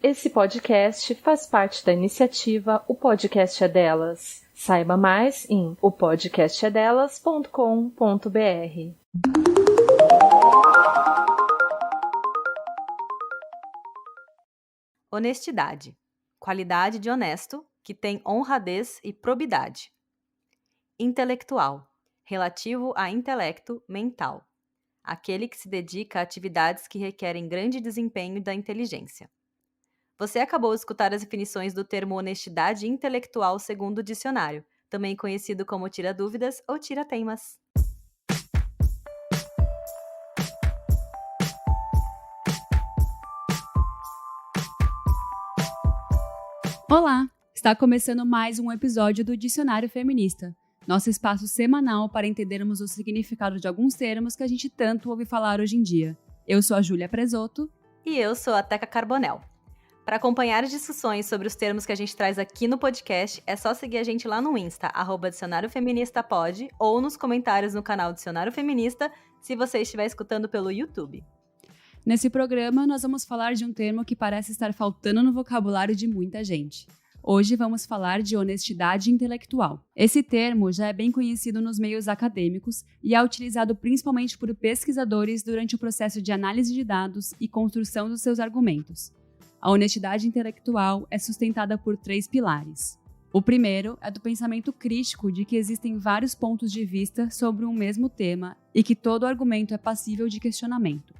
Esse podcast faz parte da iniciativa O Podcast é Delas. Saiba mais em opodcastedelas.com.br. Honestidade. Qualidade de honesto, que tem honradez e probidade. Intelectual. Relativo a intelecto mental. Aquele que se dedica a atividades que requerem grande desempenho da inteligência. Você acabou de escutar as definições do termo honestidade intelectual segundo o dicionário, também conhecido como tira-dúvidas ou tira-teimas. Olá! Está começando mais um episódio do Dicionário Feminista, nosso espaço semanal para entendermos o significado de alguns termos que a gente tanto ouve falar hoje em dia. Eu sou a Júlia Presotto. E eu sou a Teca Carbonell. Para acompanhar as discussões sobre os termos que a gente traz aqui no podcast, é só seguir a gente lá no Insta, @dicionariofeministapod, ou nos comentários no canal Dicionário Feminista, se você estiver escutando pelo YouTube. Nesse programa, nós vamos falar de um termo que parece estar faltando no vocabulário de muita gente. Hoje vamos falar de honestidade intelectual. Esse termo já é bem conhecido nos meios acadêmicos e é utilizado principalmente por pesquisadores durante o processo de análise de dados e construção dos seus argumentos. A honestidade intelectual é sustentada por 3 pilares. O primeiro é do pensamento crítico de que existem vários pontos de vista sobre um mesmo tema e que todo argumento é passível de questionamento.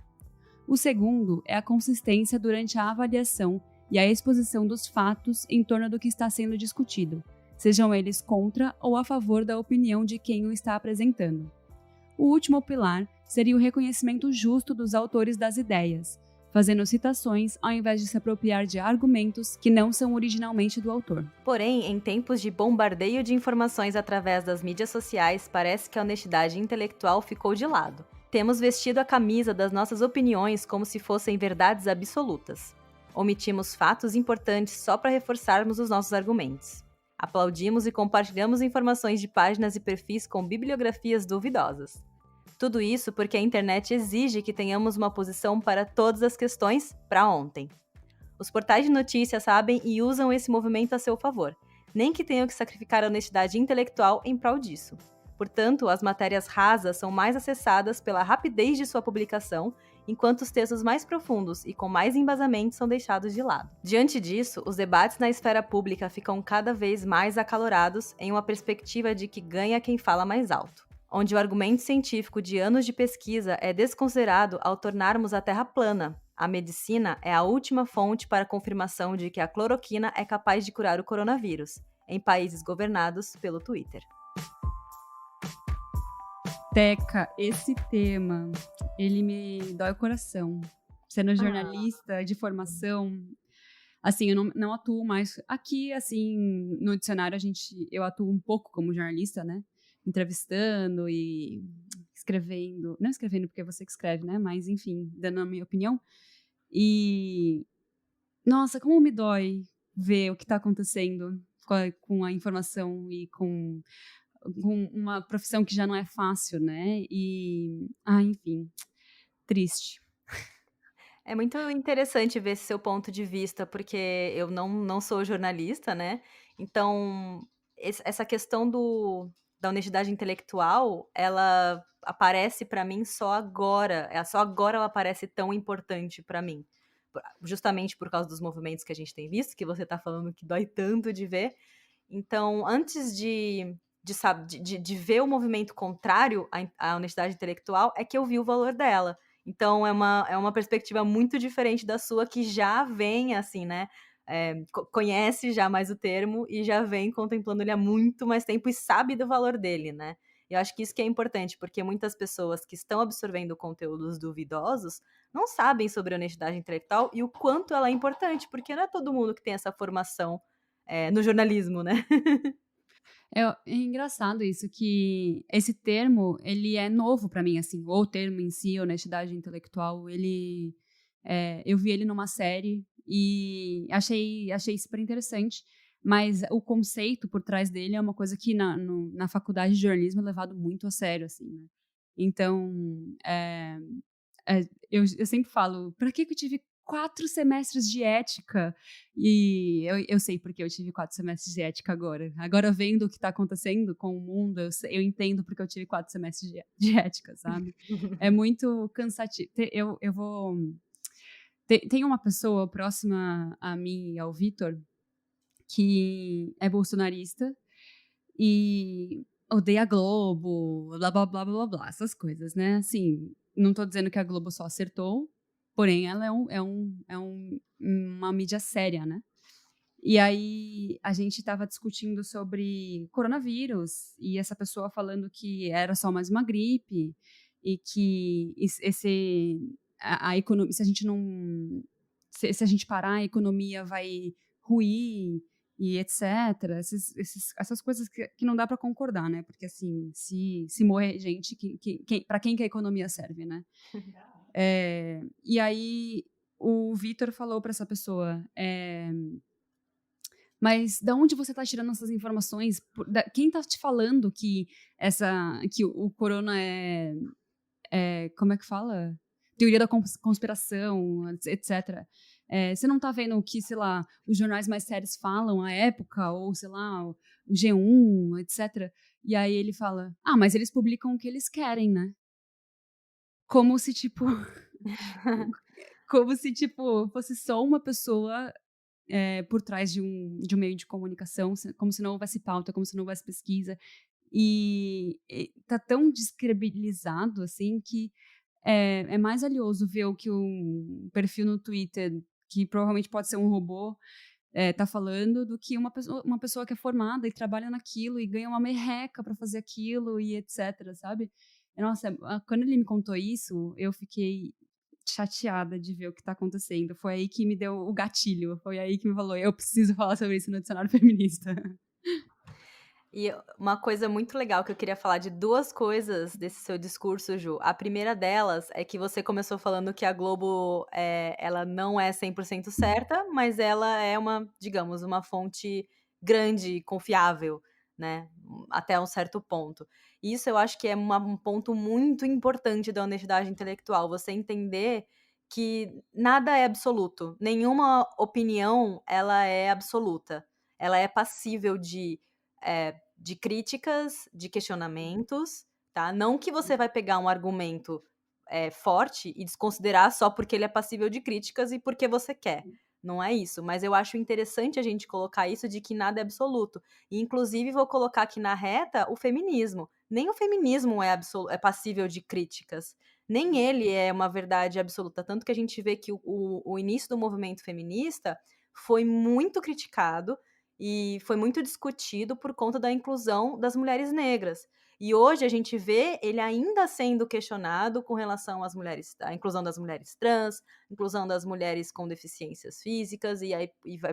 O segundo é a consistência durante a avaliação e a exposição dos fatos em torno do que está sendo discutido, sejam eles contra ou a favor da opinião de quem o está apresentando. O último pilar seria o reconhecimento justo dos autores das ideias, fazendo citações ao invés de se apropriar de argumentos que não são originalmente do autor. Porém, em tempos de bombardeio de informações através das mídias sociais, parece que a honestidade intelectual ficou de lado. Temos vestido a camisa das nossas opiniões como se fossem verdades absolutas. Omitimos fatos importantes só para reforçarmos os nossos argumentos. Aplaudimos e compartilhamos informações de páginas e perfis com bibliografias duvidosas. Tudo isso porque a internet exige que tenhamos uma posição para todas as questões para ontem. Os portais de notícias sabem e usam esse movimento a seu favor, nem que tenham que sacrificar a honestidade intelectual em prol disso. Portanto, as matérias rasas são mais acessadas pela rapidez de sua publicação, enquanto os textos mais profundos e com mais embasamento são deixados de lado. Diante disso, os debates na esfera pública ficam cada vez mais acalorados em uma perspectiva de que ganha quem fala mais alto, onde o argumento científico de anos de pesquisa é desconsiderado ao tornarmos a Terra plana. A medicina é a última fonte para a confirmação de que a cloroquina é capaz de curar o coronavírus, em países governados pelo Twitter. Teca, esse tema, ele me dói o coração. Sendo jornalista de formação, assim, eu não atuo mais... Aqui, assim, no dicionário, eu atuo um pouco como jornalista, né? Entrevistando e escrevendo. Não escrevendo porque é você que escreve, né? Mas, enfim, dando a minha opinião. E, nossa, como me dói ver o que está acontecendo com a informação e com uma profissão que já não é fácil, né? E, enfim, triste. É muito interessante ver esse seu ponto de vista, porque eu não sou jornalista, né? Então, essa questão da honestidade intelectual, ela aparece para mim só agora. Só agora ela parece tão importante para mim. Justamente por causa dos movimentos que a gente tem visto, que você está falando que dói tanto de ver. Então, antes de ver o movimento contrário à honestidade intelectual, é que eu vi o valor dela. Então, é uma perspectiva muito diferente da sua, que já vem, assim, né? Conhece já mais o termo e já vem contemplando ele há muito mais tempo e sabe do valor dele, né? Eu acho que isso que é importante, porque muitas pessoas que estão absorvendo conteúdos duvidosos não sabem sobre a honestidade intelectual e o quanto ela é importante, porque não é todo mundo que tem essa formação no jornalismo, né? É engraçado isso, que esse termo, ele é novo para mim, assim, o termo em si, honestidade intelectual, eu vi ele numa série e achei super interessante, mas o conceito por trás dele é uma coisa que na faculdade de jornalismo é levado muito a sério, assim, né? Então, eu sempre falo, para que eu tive 4 semestres de ética. E eu sei porque eu tive 4 semestres de ética agora. Agora, vendo o que está acontecendo com o mundo, eu entendo porque eu tive 4 semestres de ética, sabe? É muito cansativo. Eu vou... Tem uma pessoa próxima a mim e ao Vitor que é bolsonarista e odeia a Globo, blá, blá, blá, blá, blá, essas coisas, né? Assim, não tô dizendo que a Globo só acertou, porém ela uma mídia séria, né? E aí a gente estava discutindo sobre coronavírus e essa pessoa falando que era só mais uma gripe e que a economia, se a gente não se a gente parar, a economia vai ruir e etc. Essas coisas que não dá para concordar, né? Porque assim, se morrer gente, para quem que a economia serve, né? E aí o Vitor falou para essa pessoa, mas da onde você está tirando essas informações? Quem está te falando que o corona como é que fala? Teoria da conspiração, etc. Você não está vendo o que, sei lá, os jornais mais sérios falam à época, ou, sei lá, o G1, etc. E aí ele fala, mas eles publicam o que eles querem, né? Como se, tipo... como se, tipo, fosse só uma pessoa por trás de um meio de comunicação, como se não houvesse pauta, como se não houvesse pesquisa. E tá tão descredibilizado, assim, que é mais valioso ver o que um perfil no Twitter, que provavelmente pode ser um robô, tá falando, do que uma pessoa que é formada e trabalha naquilo e ganha uma merreca para fazer aquilo e etc, sabe? Nossa, quando ele me contou isso, eu fiquei chateada de ver o que tá acontecendo. Foi aí que me deu o gatilho. Foi aí que me falou, eu preciso falar sobre isso no dicionário feminista. E uma coisa muito legal que eu queria falar de 2 coisas desse seu discurso, Ju. A primeira delas é que você começou falando que a Globo, ela não é 100% certa, mas ela é digamos, uma fonte grande, confiável, né, até um certo ponto. E isso eu acho que é um ponto muito importante da honestidade intelectual, você entender que nada é absoluto, nenhuma opinião ela é absoluta. Ela é passível de críticas, de questionamentos, tá? Não que você vai pegar um argumento forte e desconsiderar só porque ele é passível de críticas e porque você quer. Não é isso, mas eu acho interessante a gente colocar isso de que nada é absoluto. E, inclusive, vou colocar aqui na reta o feminismo. Nem o feminismo é passível de críticas. Nem ele é uma verdade absoluta. Tanto que a gente vê que o início do movimento feminista foi muito criticado e foi muito discutido por conta da inclusão das mulheres negras. E hoje a gente vê ele ainda sendo questionado com relação às mulheres, à inclusão das mulheres trans, inclusão das mulheres com deficiências físicas,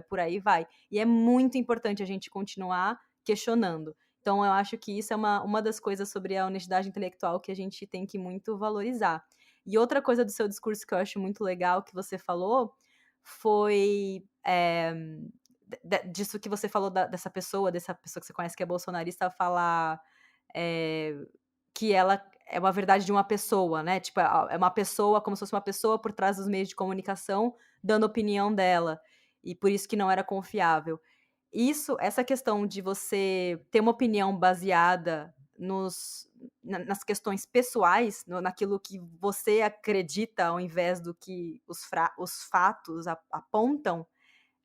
por aí vai. E é muito importante a gente continuar questionando. Então, eu acho que isso é uma das coisas sobre a honestidade intelectual que a gente tem que muito valorizar. E outra coisa do seu discurso que eu acho muito legal que você falou foi disso que você falou dessa pessoa que você conhece que é bolsonarista, falar que ela é uma verdade de uma pessoa, né? Tipo, é uma pessoa, como se fosse uma pessoa por trás dos meios de comunicação, dando opinião dela. E por isso que não era confiável. Essa questão de você ter uma opinião baseada nas questões pessoais, naquilo que você acredita, ao invés do que os fatos apontam,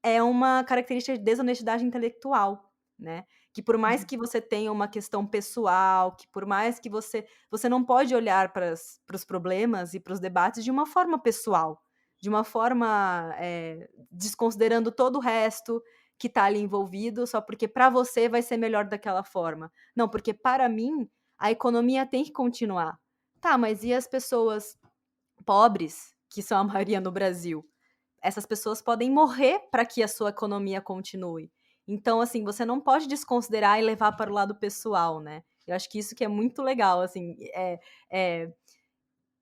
é uma característica de desonestidade intelectual, né? Que por mais que você tenha uma questão pessoal, que por mais que você não pode olhar para os problemas e para os debates de uma forma pessoal, de uma forma desconsiderando todo o resto que está ali envolvido, só porque para você vai ser melhor daquela forma. Não, porque para mim a economia tem que continuar. Tá, mas e as pessoas pobres, que são a maioria no Brasil? Essas pessoas podem morrer para que a sua economia continue. Então, assim, você não pode desconsiderar e levar para o lado pessoal, né? Eu acho que isso que é muito legal, assim,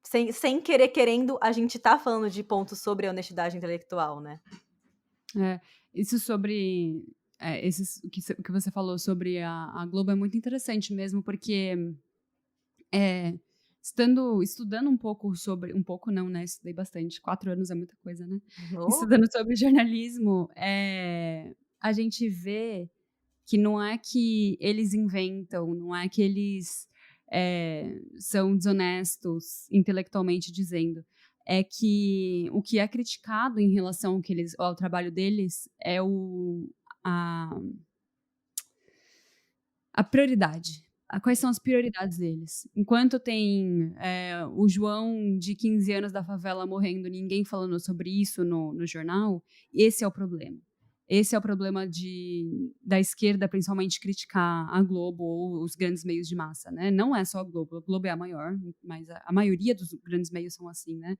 sem querer querendo, a gente tá falando de pontos sobre a honestidade intelectual, né? Isso sobre o que você falou sobre a Globo é muito interessante mesmo, porque estudando um pouco sobre... Um pouco não, né? Estudei bastante. 4 anos é muita coisa, né? Oh, Estudando sobre jornalismo, a gente vê que não é que eles inventam, não é que eles são desonestos intelectualmente dizendo. É que o que é criticado em relação ao trabalho deles é a prioridade. Quais são as prioridades deles? Enquanto tem o João de 15 anos da favela morrendo, ninguém falando sobre isso no jornal, esse é o problema. Esse é o problema da esquerda, principalmente, criticar a Globo ou os grandes meios de massa, né? Não é só a Globo é a maior, mas a maioria dos grandes meios são assim, né?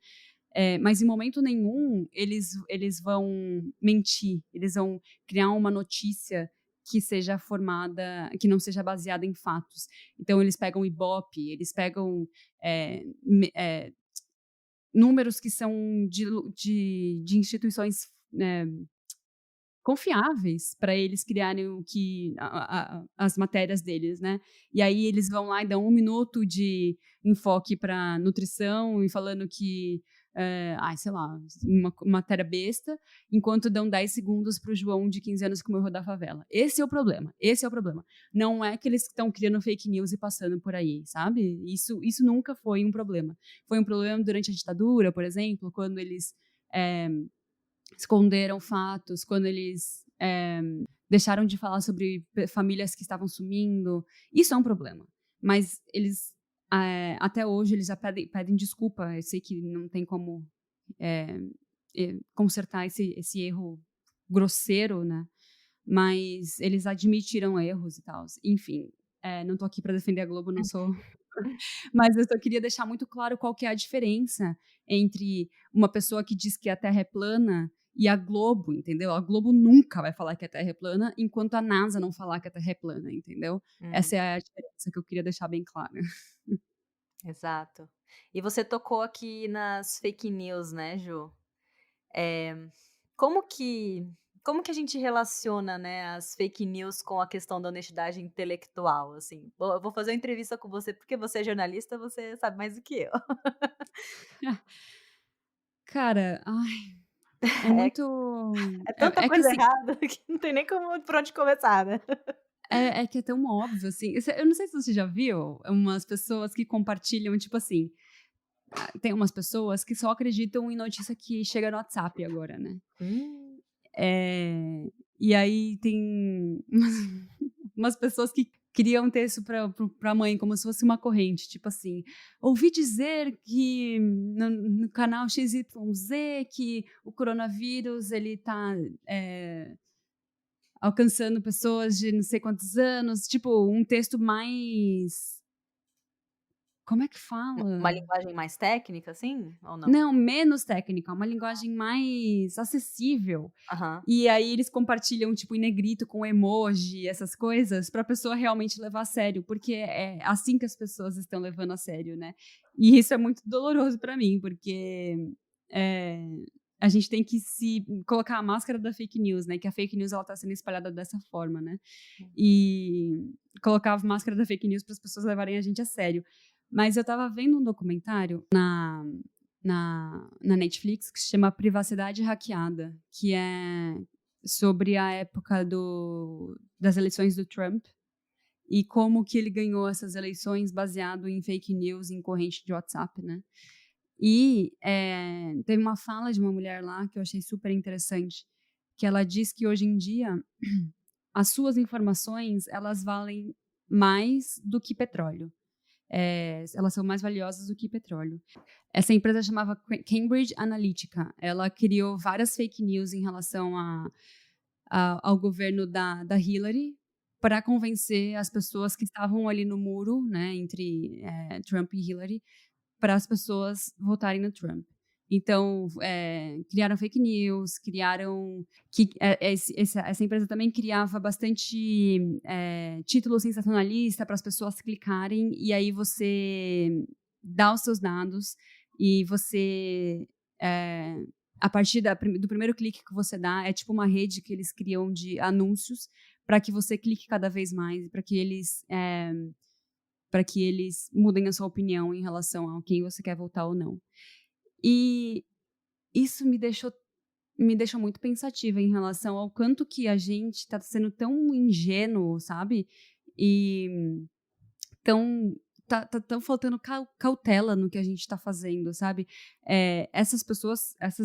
Mas em momento nenhum eles vão mentir, eles vão criar uma notícia que seja formada, que não seja baseada em fatos. Então eles pegam o Ibope, eles pegam números que são de instituições confiáveis para eles criarem as matérias deles, né? E aí eles vão lá e dão 1 minuto de enfoque para nutrição e falando que, sei lá, uma matéria besta, enquanto dão 10 segundos para o João de 15 anos que morreu da favela. Esse é o problema. Não é que eles estão criando fake news e passando por aí, sabe? Isso nunca foi um problema. Foi um problema durante a ditadura, por exemplo, quando eles esconderam fatos, quando eles deixaram de falar sobre famílias que estavam sumindo. Isso é um problema. Mas eles, até hoje, eles já pedem desculpa. Eu sei que não tem como consertar esse erro grosseiro, né? Mas eles admitiram erros e tal. Enfim, não estou aqui para defender a Globo, não sou... Mas eu só queria deixar muito claro qual que é a diferença entre uma pessoa que diz que a Terra é plana e a Globo, entendeu? A Globo nunca vai falar que a Terra é plana, enquanto a NASA não falar que a Terra é plana, entendeu? Essa é a diferença que eu queria deixar bem clara. exato. E você tocou aqui nas fake news, né, Ju? Como que a gente relaciona, né, as fake news com a questão da honestidade intelectual, assim? Eu vou fazer uma entrevista com você, porque você é jornalista, você sabe mais do que eu. Cara, é muito... É tanta que coisa assim, errada que não tem nem por onde começar, né? é que é tão óbvio, assim. Eu não sei se você já viu umas pessoas que compartilham, tipo assim, tem umas pessoas que só acreditam em notícia que chega no WhatsApp agora, né? E aí tem umas pessoas que queriam ter isso pra mãe, como se fosse uma corrente, tipo assim, ouvi dizer que no canal XYZ que o coronavírus, ele tá alcançando pessoas de não sei quantos anos, tipo, um texto mais... Como é que fala? Uma linguagem mais técnica, assim, ou não? Não, menos técnica, uma linguagem mais acessível. Aham. E aí eles compartilham, tipo, em negrito, com emoji, essas coisas, pra pessoa realmente levar a sério, porque é assim que as pessoas estão levando a sério, né? E isso é muito doloroso pra mim, porque a gente tem que se colocar a máscara da fake news, né? Que a fake news, ela tá sendo espalhada dessa forma, né? E colocar a máscara da fake news para as pessoas levarem a gente a sério. Mas eu tava vendo um documentário na Netflix que se chama Privacidade Hackeada, que é sobre a época das eleições do Trump e como que ele ganhou essas eleições baseado em fake news, em corrente de WhatsApp, né? E teve uma fala de uma mulher lá que eu achei super interessante, que ela diz que hoje em dia as suas informações, elas valem mais do que petróleo. Elas são mais valiosas do que petróleo. Essa empresa chamava Cambridge Analytica. Ela criou várias fake news em relação ao governo da Hillary para convencer as pessoas que estavam ali no muro, né, entre Trump e Hillary, para as pessoas votarem no Trump. Então, criaram fake news, essa empresa também criava bastante título sensacionalista para as pessoas clicarem, e aí você dá os seus dados e você, a partir do primeiro clique que você dá, é tipo uma rede que eles criam de anúncios para que você clique cada vez mais, para que eles para que eles mudem a sua opinião em relação a quem você quer votar ou não. E isso me deixou muito pensativa em relação ao quanto que a gente está sendo tão ingênuo, sabe? E tão faltando cautela no que a gente está fazendo, sabe? Essas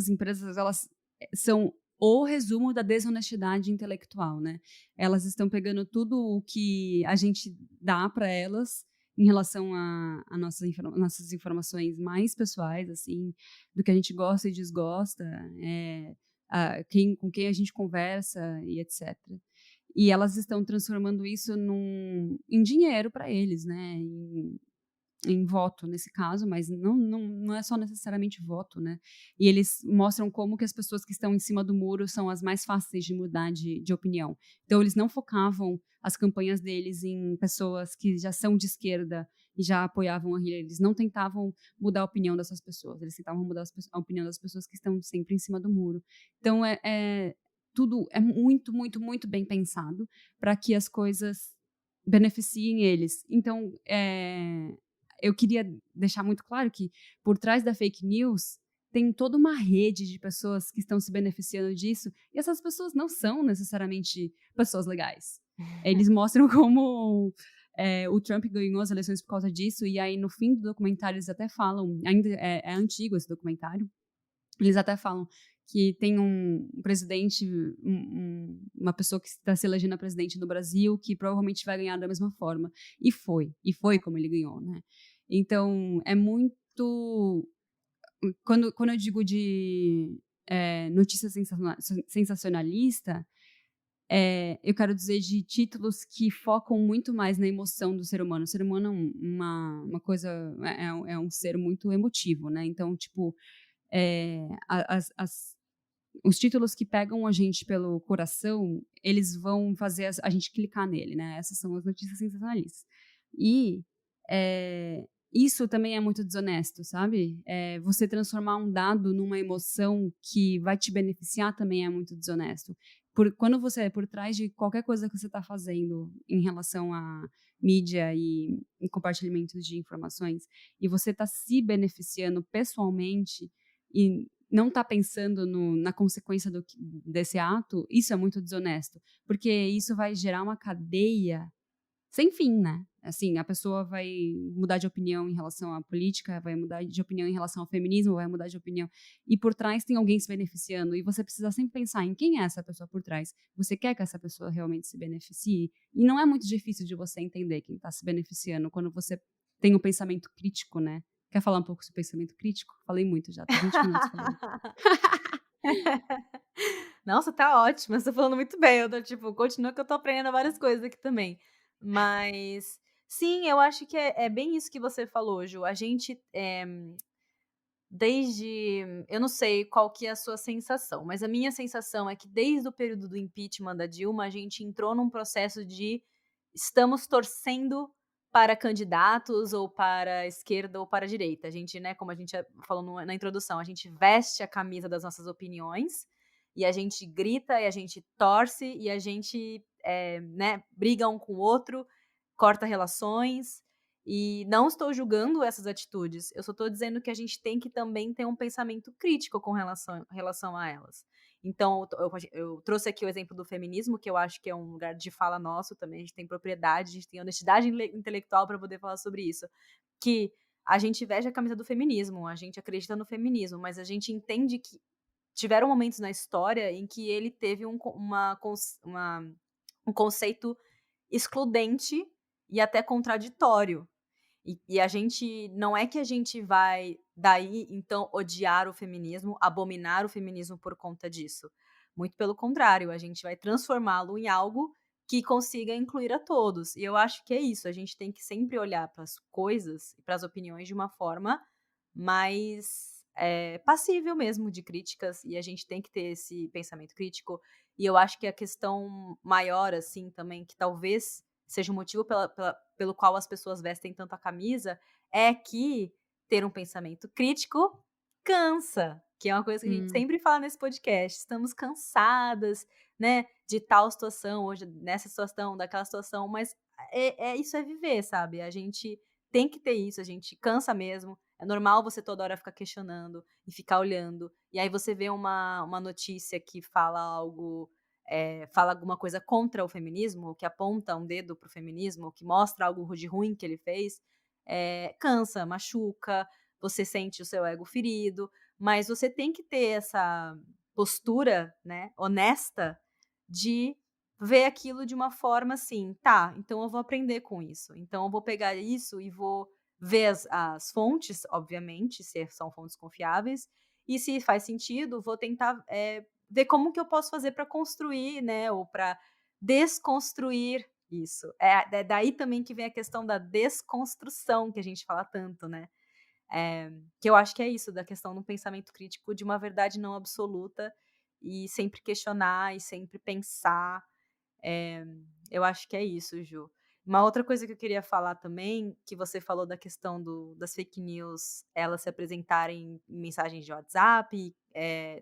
empresas, elas são o resumo da desonestidade intelectual, né? Elas estão pegando tudo o que a gente dá para elas em relação a nossas informações mais pessoais, assim, do que a gente gosta e desgosta, com quem a gente conversa e etc. E elas estão transformando isso em dinheiro para eles, né? Em voto, nesse caso, mas não é só necessariamente voto, né? E eles mostram como que as pessoas que estão em cima do muro são as mais fáceis de mudar de opinião. Então, eles não focavam as campanhas deles em pessoas que já são de esquerda e já apoiavam a Hillary. Eles não tentavam mudar a opinião dessas pessoas, eles tentavam mudar a opinião das pessoas que estão sempre em cima do muro. Então, tudo é muito, muito, muito bem pensado para que as coisas beneficiem eles. Então, eu queria deixar muito claro que por trás da fake news tem toda uma rede de pessoas que estão se beneficiando disso, e essas pessoas não são necessariamente pessoas legais. Eles mostram como o Trump ganhou as eleições por causa disso, e aí no fim do documentário eles até falam, ainda é antigo esse documentário, eles até falam que tem um presidente, uma pessoa que está se elegendo a presidente no Brasil, que provavelmente vai ganhar da mesma forma. E foi como ele ganhou, né? Então, é muito... Quando eu digo de notícia sensacionalista, eu quero dizer de títulos que focam muito mais na emoção do ser humano. O ser humano é uma coisa... É um ser muito emotivo, né? Então, tipo... os títulos que pegam a gente pelo coração, eles vão fazer a gente clicar nele, né? Essas são as notícias sensacionalistas. E isso também é muito desonesto, sabe? Você transformar um dado numa emoção que vai te beneficiar também é muito desonesto. Quando você é por trás de qualquer coisa que você está fazendo em relação à mídia e compartilhamento de informações, e você está se beneficiando pessoalmente e não está pensando na consequência desse ato, isso é muito desonesto, porque isso vai gerar uma cadeia sem fim, né? Assim, a pessoa vai mudar de opinião em relação à política, vai mudar de opinião em relação ao feminismo, vai mudar de opinião, e por trás tem alguém se beneficiando, e você precisa sempre pensar em quem é essa pessoa por trás. Você quer que essa pessoa realmente se beneficie? E não é muito difícil de você entender quem está se beneficiando quando você tem um pensamento crítico, né? Quer falar um pouco sobre pensamento crítico? Falei muito já, tô 20 minutos falando. Nossa, tá ótimo, você tá falando muito bem. Eu tô tipo, continua que eu tô aprendendo várias coisas aqui também. Mas, sim, eu acho que é bem isso que você falou, Ju. A gente, eu não sei qual que é a sua sensação, mas a minha sensação é que desde o período do impeachment da Dilma, a gente entrou num processo de estamos torcendo para candidatos ou para a esquerda ou para a direita. A gente, né, como a gente falou na introdução, a gente veste a camisa das nossas opiniões e a gente grita e a gente torce e a gente, né, briga um com o outro, corta relações. E não estou julgando essas atitudes, eu só estou dizendo que a gente tem que também ter um pensamento crítico com relação a elas. Então, eu trouxe aqui o exemplo do feminismo, que eu acho que é um lugar de fala nosso também, a gente tem propriedade, a gente tem honestidade intelectual para poder falar sobre isso. Que a gente veste a camisa do feminismo, a gente acredita no feminismo, mas a gente entende que tiveram momentos na história em que ele teve um conceito excludente e até contraditório. E a gente, não é que a gente vai daí, então, odiar o feminismo, abominar o feminismo por conta disso. Muito pelo contrário, a gente vai transformá-lo em algo que consiga incluir a todos. E eu acho que é isso, a gente tem que sempre olhar para as coisas e para as opiniões de uma forma mais passível mesmo de críticas, e a gente tem que ter esse pensamento crítico. E eu acho que a questão maior, assim, também, que talvez seja o motivo pelo qual as pessoas vestem tanto a camisa, é que ter um pensamento crítico cansa, que é uma coisa que a gente sempre fala nesse podcast. Estamos cansadas, né, de tal situação, hoje nessa situação, daquela situação, mas isso é viver, sabe? A gente tem que ter isso, a gente cansa mesmo. É normal você toda hora ficar questionando e ficar olhando. E aí você vê uma notícia que fala algo, fala alguma coisa contra o feminismo, que aponta um dedo pro feminismo, que mostra algo de ruim que ele fez, cansa, machuca, você sente o seu ego ferido, mas você tem que ter essa postura, né, honesta, de ver aquilo de uma forma assim, tá, então eu vou aprender com isso. Então eu vou pegar isso e vou ver as fontes, obviamente, se são fontes confiáveis, e se faz sentido, vou tentar ver como que eu posso fazer para construir, né, ou para desconstruir isso. É daí também que vem a questão da desconstrução que a gente fala tanto, né? Que eu acho que é isso, da questão do pensamento crítico de uma verdade não absoluta e sempre questionar e sempre pensar. Eu acho que é isso, Ju. Uma outra coisa que eu queria falar também, que você falou da questão das fake news, elas se apresentarem em mensagens de WhatsApp,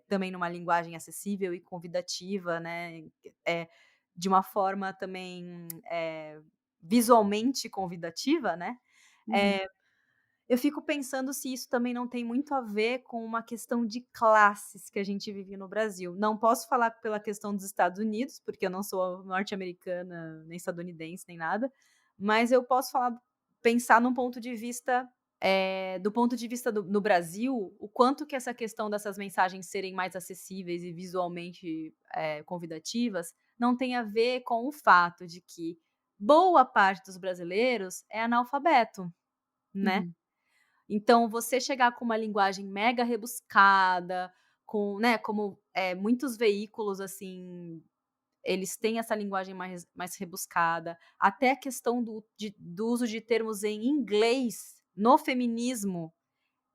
também numa linguagem acessível e convidativa, né? De uma forma também visualmente convidativa, né? Uhum. Eu fico pensando se isso também não tem muito a ver com uma questão de classes que a gente vive no Brasil. Não posso falar pela questão dos Estados Unidos, porque eu não sou norte-americana, nem estadunidense, nem nada, mas eu posso pensar num ponto de vista, do ponto de vista no Brasil, o quanto que essa questão dessas mensagens serem mais acessíveis e visualmente convidativas não tem a ver com o fato de que boa parte dos brasileiros é analfabeto, né? Uhum. Então, você chegar com uma linguagem mega rebuscada, né, como muitos veículos, assim, eles têm essa linguagem mais rebuscada, até a questão do uso de termos em inglês no feminismo,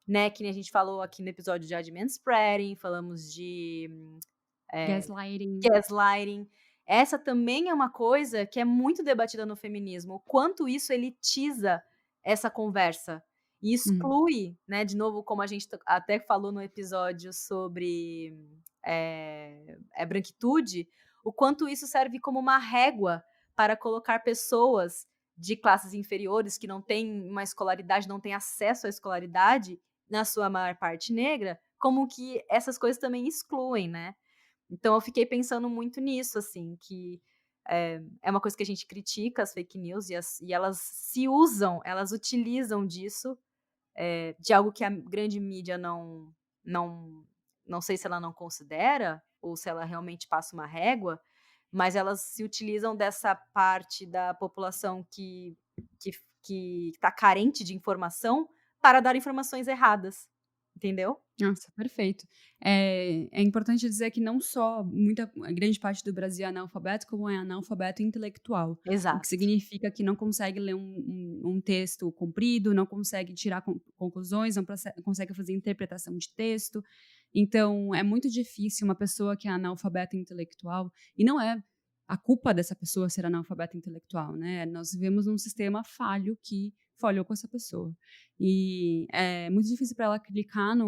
né, que nem a gente falou aqui no episódio de manspreading, falamos de Gaslighting. gaslighting. Essa também é uma coisa que é muito debatida no feminismo, o quanto isso elitiza essa conversa e Uhum. exclui, né, de novo, como a gente até falou no episódio sobre branquitude, o quanto isso serve como uma régua para colocar pessoas de classes inferiores que não têm uma escolaridade, não têm acesso à escolaridade, na sua maior parte negra, como que essas coisas também excluem, né? Então eu fiquei pensando muito nisso, assim, que é uma coisa que a gente critica, as fake news, e elas elas utilizam disso, de algo que a grande mídia não, não sei se ela não considera, ou se ela realmente passa uma régua, mas elas se utilizam dessa parte da população que está carente de informação para dar informações erradas, entendeu? Nossa, perfeito. É importante dizer que não só a grande parte do Brasil é analfabeto, como é analfabeto intelectual, o que Exato. significa que não consegue ler um texto comprido, não consegue tirar conclusões, não consegue fazer interpretação de texto. Então, é muito difícil uma pessoa que é analfabeta intelectual, e não é a culpa dessa pessoa ser analfabeta intelectual, né? Nós vivemos num sistema falho que falhou com essa pessoa. E é muito difícil para ela clicar no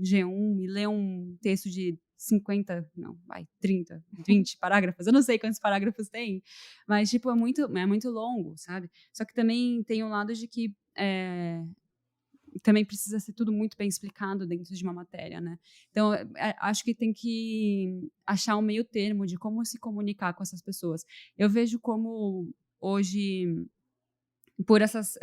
G1 e ler um texto de 50, não, 30, 20 parágrafos. Eu não sei quantos parágrafos tem, mas, tipo, é muito longo, sabe? Só que também tem um lado de que também precisa ser tudo muito bem explicado dentro de uma matéria, né? Então, acho que tem que achar um meio termo de como se comunicar com essas pessoas. Eu vejo como hoje, por essas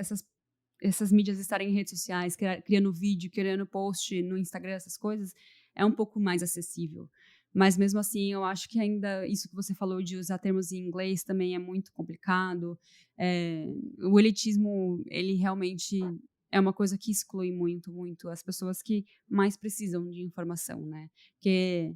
mídias estarem em redes sociais, criando vídeo, criando post no Instagram, essas coisas, é um pouco mais acessível. Mas mesmo assim, eu acho que ainda isso que você falou de usar termos em inglês também é muito complicado. O elitismo, ele realmente é uma coisa que exclui muito, muito as pessoas que mais precisam de informação, né? Porque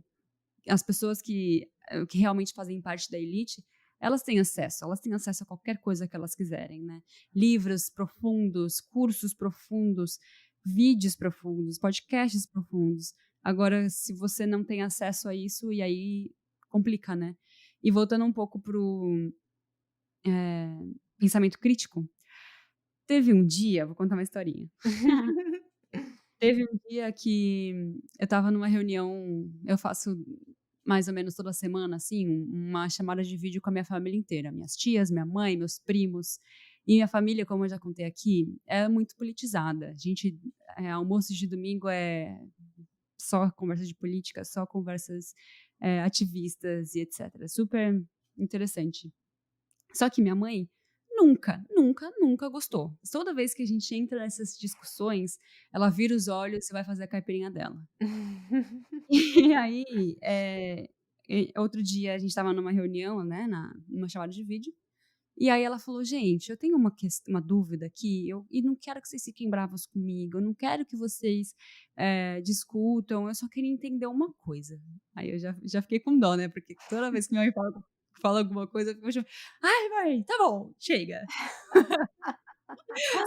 as pessoas que realmente fazem parte da elite, elas têm acesso a qualquer coisa que elas quiserem, né? Livros profundos, cursos profundos, vídeos profundos, podcasts profundos. Agora, se você não tem acesso a isso, e aí complica, né? E voltando um pouco pro pensamento crítico, teve um dia, vou contar uma historinha. Teve um dia que eu estava numa reunião, eu faço mais ou menos toda semana, assim, uma chamada de vídeo com a minha família inteira. Minhas tias, minha mãe, meus primos. E minha família, como eu já contei aqui, é muito politizada. A gente, almoço de domingo é só conversa de política, só conversas ativistas e etc. Super interessante. Só que minha mãe nunca, nunca, nunca gostou. Toda vez que a gente entra nessas discussões, ela vira os olhos e vai fazer a caipirinha dela. E aí, outro dia a gente estava numa reunião, né, numa chamada de vídeo, e aí ela falou: gente, eu tenho uma dúvida aqui, e não quero que vocês fiquem bravos comigo, eu não quero que vocês discutam, eu só queria entender uma coisa. Aí eu já fiquei com dó, né, porque toda vez que minha mãe fala alguma coisa, eu fico tipo, ai mãe, tá bom, chega.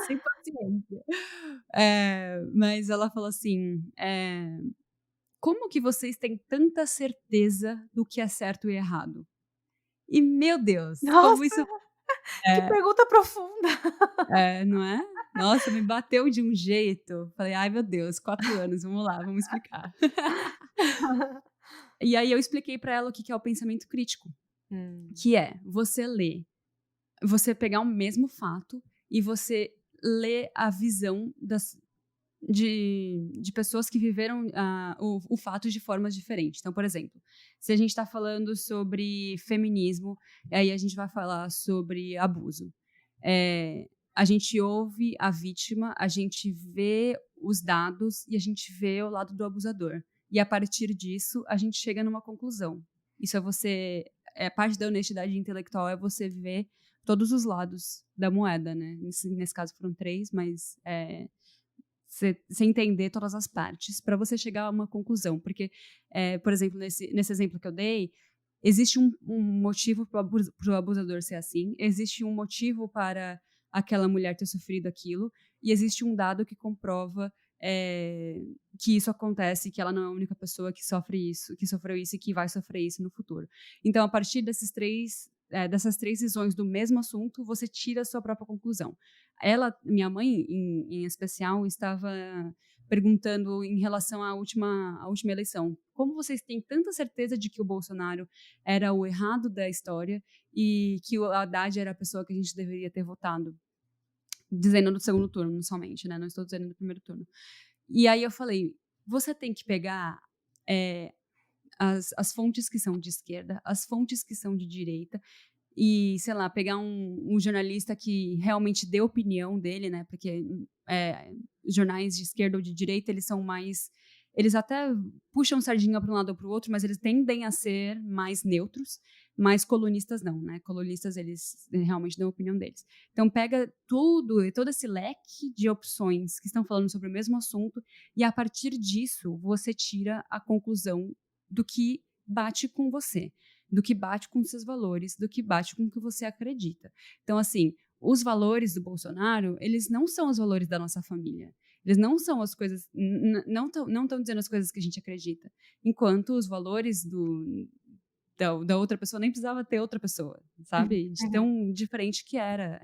Sem paciência. Mas ela falou assim, como que vocês têm tanta certeza do que é certo e errado? E, meu Deus, como Nossa, isso que pergunta profunda. não é? Nossa, me bateu de um jeito. Falei: "Ai, meu Deus, 4 anos, vamos lá, vamos explicar". E aí eu expliquei pra ela o que é o pensamento crítico, que é você pegar o mesmo fato e você ler a visão de pessoas que viveram o fato de formas diferentes. Então, por exemplo, se a gente está falando sobre feminismo, aí a gente vai falar sobre abuso. A gente ouve a vítima, a gente vê os dados e a gente vê o lado do abusador. E a partir disso, a gente chega numa conclusão. Isso parte da honestidade intelectual é você ver todos os lados da moeda, né? Nesse caso foram 3, mas você entender todas as partes para você chegar a uma conclusão. Porque, por exemplo, nesse exemplo que eu dei, existe um motivo para o abusador ser assim, existe um motivo para aquela mulher ter sofrido aquilo, e existe um dado que comprova que isso acontece, que ela não é a única pessoa que sofre isso, que sofreu isso e que vai sofrer isso no futuro. Então, a partir dessas três visões do mesmo assunto, você tira a sua própria conclusão. Minha mãe, em especial, estava perguntando em relação à última eleição. Como vocês têm tanta certeza de que o Bolsonaro era o errado da história e que o Haddad era a pessoa que a gente deveria ter votado? Dizendo no segundo turno, somente, né? Não estou dizendo no primeiro turno. E aí eu falei, você tem que pegar as fontes que são de esquerda, as fontes que são de direita, e, sei lá, pegar um jornalista que realmente dê opinião dele, né? Porque jornais de esquerda ou de direita, eles são mais... Eles até puxam sardinha para um lado ou para o outro, mas eles tendem a ser mais neutros, mas colunistas não, né? Colunistas, eles realmente dão a opinião deles. Então, pega todo esse leque de opções que estão falando sobre o mesmo assunto e, a partir disso, você tira a conclusão do que bate com você, do que bate com seus valores, do que bate com o que você acredita. Então, assim, os valores do Bolsonaro, eles não são os valores da nossa família. Eles não são as coisas, não estão dizendo as coisas que a gente acredita. Enquanto os valores da outra pessoa nem precisava ter outra pessoa, sabe? De tão diferente que era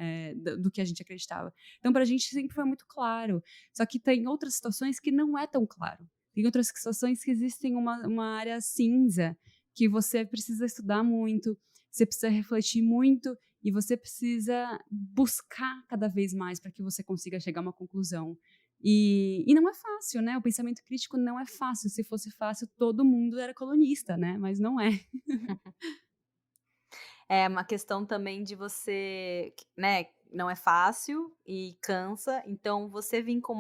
do que a gente acreditava. Então, pra gente sempre foi muito claro. Só que tem outras situações que não é tão claro. Tem outras situações que existem uma área cinza, que você precisa estudar muito, você precisa refletir muito e você precisa buscar cada vez mais para que você consiga chegar a uma conclusão. E não é fácil, né? O pensamento crítico não é fácil. Se fosse fácil, todo mundo era colunista, né? Mas não é. É uma questão também de você, né, não é fácil e cansa, então você vir com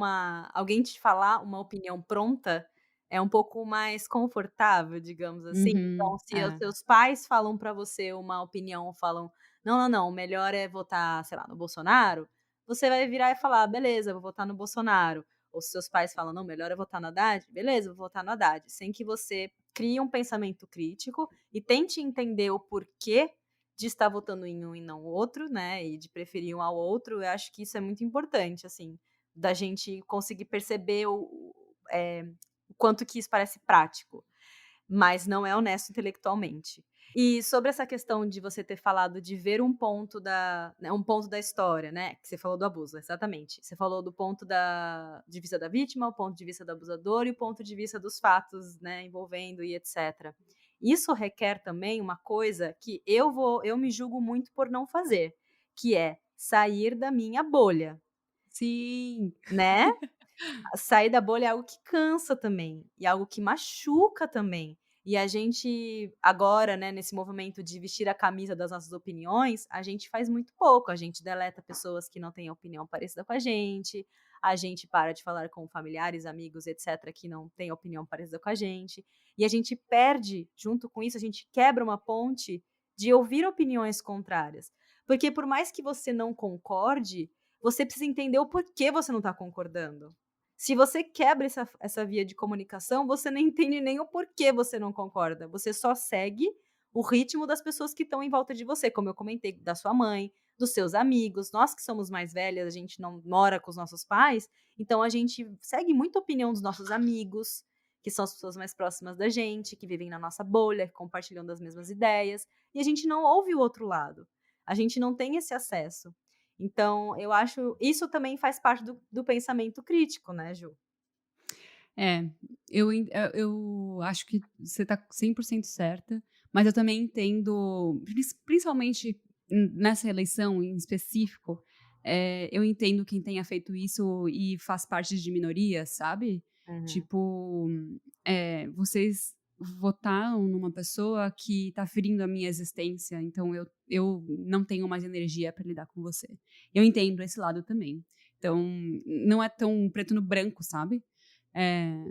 alguém te falar uma opinião pronta, é um pouco mais confortável, digamos assim. Então, se os seus pais falam pra você uma opinião, falam: "Não, não, não, o melhor é votar, sei lá, no Bolsonaro", você vai virar e falar: "Beleza, vou votar no Bolsonaro". Ou se seus pais falam: "Não, melhor é votar no Haddad", beleza, vou votar no Haddad. Sem que você crie um pensamento crítico e tente entender o porquê de estar votando em um e não outro, né, e de preferir um ao outro. Eu acho que isso é muito importante, assim, da gente conseguir perceber o quanto que isso parece prático, mas não é honesto intelectualmente. E sobre essa questão de você ter falado de ver um ponto um ponto da história, né, que você falou do abuso, exatamente. Você falou do ponto de vista da vítima, o ponto de vista do abusador e o ponto de vista dos fatos, né, envolvendo e etc. isso requer também uma coisa que eu me julgo muito por não fazer, que é sair da minha bolha, Sim. né? Sair da bolha é algo que cansa também, e algo que machuca também. E a gente agora, né, nesse movimento de vestir a camisa das nossas opiniões, a gente faz muito pouco, a gente deleta pessoas que não têm opinião parecida com a gente para de falar com familiares, amigos, etc, que não têm opinião parecida com a gente, e a gente perde, junto com isso, a gente quebra uma ponte de ouvir opiniões contrárias. Porque por mais que você não concorde, você precisa entender o porquê você não está concordando. Se você quebra essa via de comunicação, você não entende nem o porquê você não concorda. Você só segue o ritmo das pessoas que estão em volta de você, como eu comentei, da sua mãe, dos seus amigos. Nós que somos mais velhas, a gente não mora com os nossos pais, então a gente segue muito a opinião dos nossos amigos, que são as pessoas mais próximas da gente, que vivem na nossa bolha, que compartilham das mesmas ideias, e a gente não ouve o outro lado. A gente não tem esse acesso. Então, eu acho isso também faz parte do pensamento crítico, né, Ju? É, eu acho que você tá 100% certa, mas eu também entendo, principalmente nessa eleição em específico, eu entendo quem tenha feito isso e faz parte de minoria, sabe? Uhum. Tipo, vocês votaram numa pessoa que tá ferindo a minha existência, então eu não tenho mais energia para lidar com você. Eu entendo esse lado também. Então, não é tão preto no branco, sabe? É,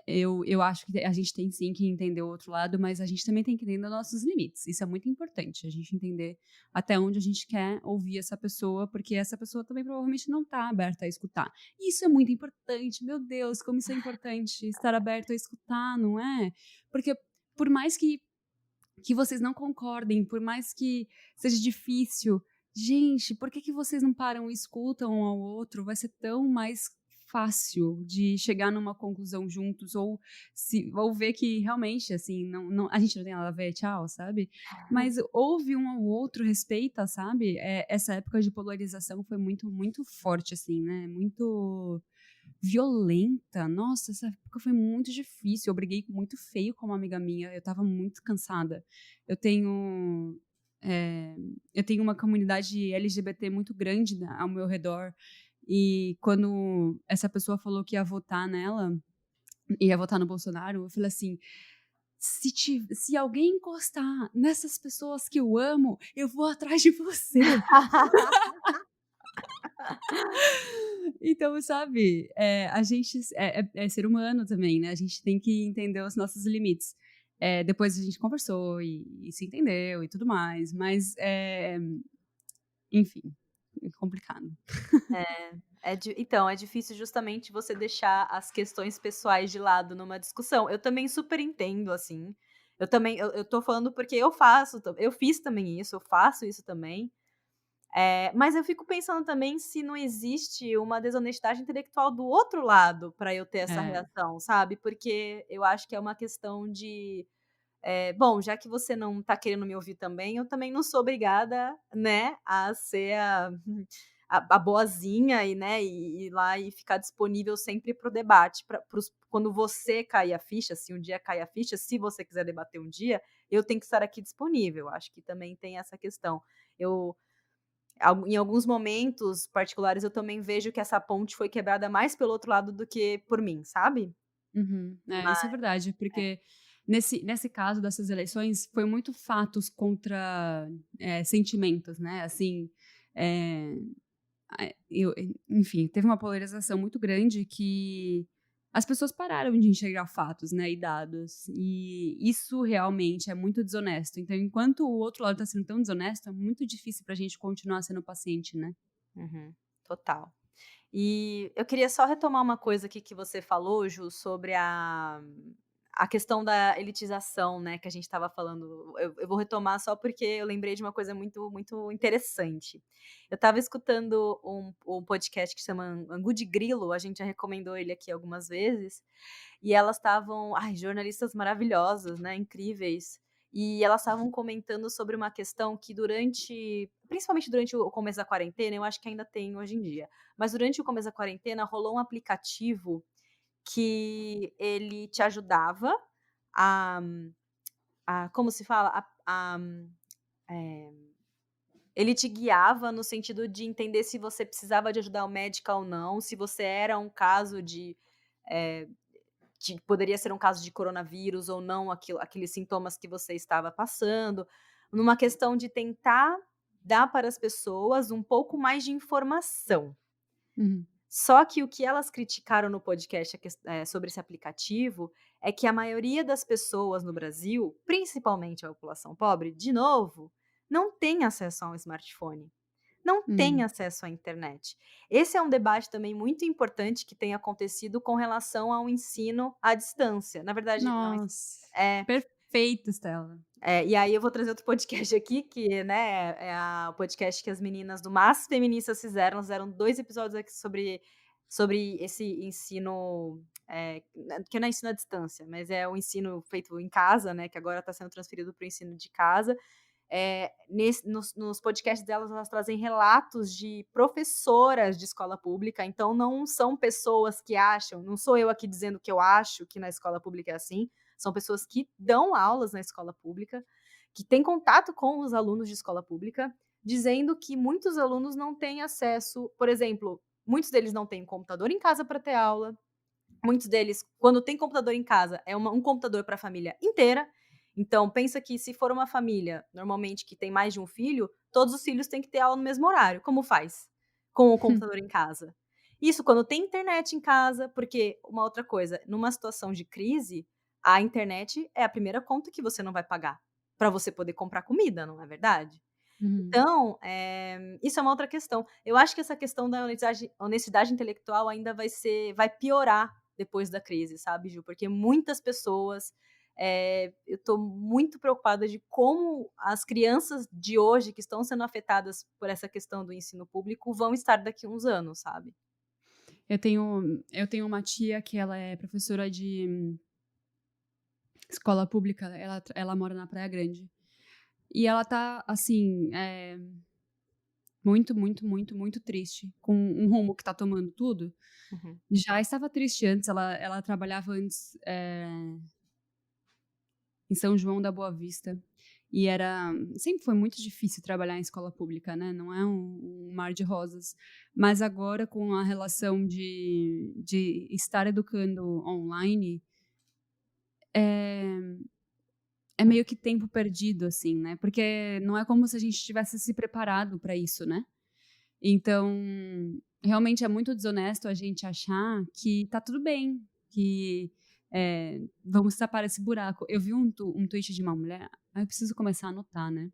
eu acho que a gente tem sim que entender o outro lado, mas a gente também tem que entender os nossos limites. Isso é muito importante, a gente entender até onde a gente quer ouvir essa pessoa, porque essa pessoa também provavelmente não está aberta a escutar. E isso é muito importante, meu Deus, como isso é importante, estar aberto a escutar, não é? Porque por mais que vocês não concordem, por mais que seja difícil, gente, por que vocês não param e escutam um ao outro? Vai ser tão mais fácil de chegar numa conclusão juntos, ou ver que realmente, assim, a gente não tem nada a ver, tchau, sabe? Mas ouve um ao outro, respeita, sabe? Essa época de polarização foi muito, muito forte, assim, né? Muito violenta. Nossa, essa época foi muito difícil. Eu briguei muito feio com uma amiga minha. Eu tava muito cansada. Eu tenho. é, eu tenho uma comunidade LGBT muito grande ao meu redor. E quando essa pessoa falou que ia votar nela, ia votar no Bolsonaro, eu falei assim: se alguém encostar nessas pessoas que eu amo, eu vou atrás de você. Então, sabe, a gente é ser humano também, né? A gente tem que entender os nossos limites. Depois a gente conversou e se entendeu e tudo mais, mas, enfim, é complicado. Então, é difícil justamente você deixar as questões pessoais de lado numa discussão. Eu também super entendo, assim. Eu tô falando porque eu fiz também isso, eu faço isso também. Mas eu fico pensando também se não existe uma desonestidade intelectual do outro lado para eu ter essa É, reação, sabe? Porque eu acho que é uma questão de, bom, já que você não tá querendo me ouvir também, eu também não sou obrigada, né, a ser a boazinha e, né, e ir lá e ficar disponível sempre para o debate, quando você cair a ficha, se um dia cair a ficha, se você quiser debater um dia, eu tenho que estar aqui disponível. Acho que também tem essa questão. Em alguns momentos particulares, eu também vejo que essa ponte foi quebrada mais pelo outro lado do que por mim, sabe? isso é Mas verdade, porque nesse caso dessas eleições foi muito fatos contra sentimentos, né? Assim, é, enfim, teve uma polarização muito grande que as pessoas pararam de enxergar fatos, né, e dados. E isso realmente é muito desonesto. Então, enquanto o outro lado está sendo tão desonesto, é muito difícil para a gente continuar sendo paciente, né? uhum, total. E eu queria só retomar uma coisa aqui que você falou, Ju, sobre a questão da elitização, né, que a gente estava falando. Eu vou retomar só porque eu lembrei de uma coisa muito, muito interessante. Eu estava escutando um podcast que se chama Angu de Grilo, a gente já recomendou ele aqui algumas vezes, e elas estavam, jornalistas maravilhosas, né, incríveis, e elas estavam comentando sobre uma questão que principalmente durante o começo da quarentena, eu acho que ainda tem hoje em dia, mas durante o começo da quarentena rolou um aplicativo que ele te ajudava a como se fala? Ele te guiava no sentido de entender se você precisava de ajuda médica ou não, se você era um caso que poderia ser um caso de coronavírus ou não, aqueles sintomas que você estava passando, numa questão de tentar dar para as pessoas um pouco mais de informação. Uhum. Só que o que elas criticaram no podcast sobre esse aplicativo é que a maioria das pessoas no Brasil, principalmente a população pobre, de novo, não tem acesso a um smartphone, não tem acesso à internet. Esse é um debate também muito importante que tem acontecido com relação ao ensino à distância. Na verdade, não. Nossa, perfeito, Stella. E aí eu vou trazer outro podcast aqui, que, né, o podcast que as meninas do Mas Feministas fizeram 2 episódios aqui sobre esse ensino, que não é ensino à distância, mas é o ensino feito em casa, né, que agora está sendo transferido para o ensino de casa. Nos podcasts delas, elas trazem relatos de professoras de escola pública, então não são pessoas que acham, não sou eu aqui dizendo que eu acho que na escola pública é assim, são pessoas que dão aulas na escola pública, que têm contato com os alunos de escola pública, dizendo que muitos alunos não têm acesso, por exemplo, muitos deles não têm computador em casa para ter aula, muitos deles, quando tem computador em casa, é um computador para a família inteira. Então, pensa que se for uma família, normalmente, que tem mais de um filho, todos os filhos têm que ter aula no mesmo horário. Como faz com o computador em casa? Isso quando tem internet em casa, porque uma outra coisa, numa situação de crise, a internet é a primeira conta que você não vai pagar para você poder comprar comida, não é verdade? Então, isso é uma outra questão. Eu acho que essa questão da honestidade intelectual ainda vai piorar depois da crise, sabe, Ju? Porque muitas pessoas, eu estou muito preocupada de como as crianças de hoje que estão sendo afetadas por essa questão do ensino público vão estar daqui a uns anos, sabe? Eu tenho uma tia que ela é professora de escola pública, ela mora na Praia Grande. E ela tá, assim, muito, muito, muito, muito triste com um rumo que tá tomando tudo. Uhum. Já estava triste antes, ela trabalhava antes em São João da Boa Vista. E sempre foi muito difícil trabalhar em escola pública, né? Não é um mar de rosas. Mas agora, com a relação de estar educando online, é meio que tempo perdido, assim, né? Porque não é como se a gente tivesse se preparado para isso, né? Então, realmente é muito desonesto a gente achar que tá tudo bem, que vamos tapar esse buraco. Eu vi um tweet de uma mulher, eu preciso começar a anotar, né?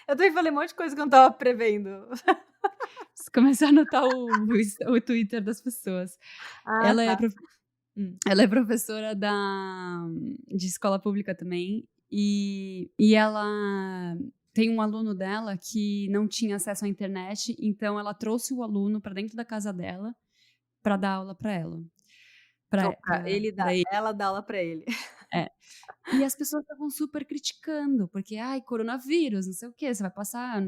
Eu também falei um monte de coisa que eu não tava prevendo. Preciso começar a anotar o Twitter das pessoas. Ah, Ela é tá. ela é professora de escola pública também, e ela tem um aluno dela que não tinha acesso à internet, então ela trouxe o aluno para dentro da casa dela para dar aula para ela. Ela dá aula pra ele. É. E as pessoas estavam super criticando, porque, coronavírus, não sei o quê, você vai passar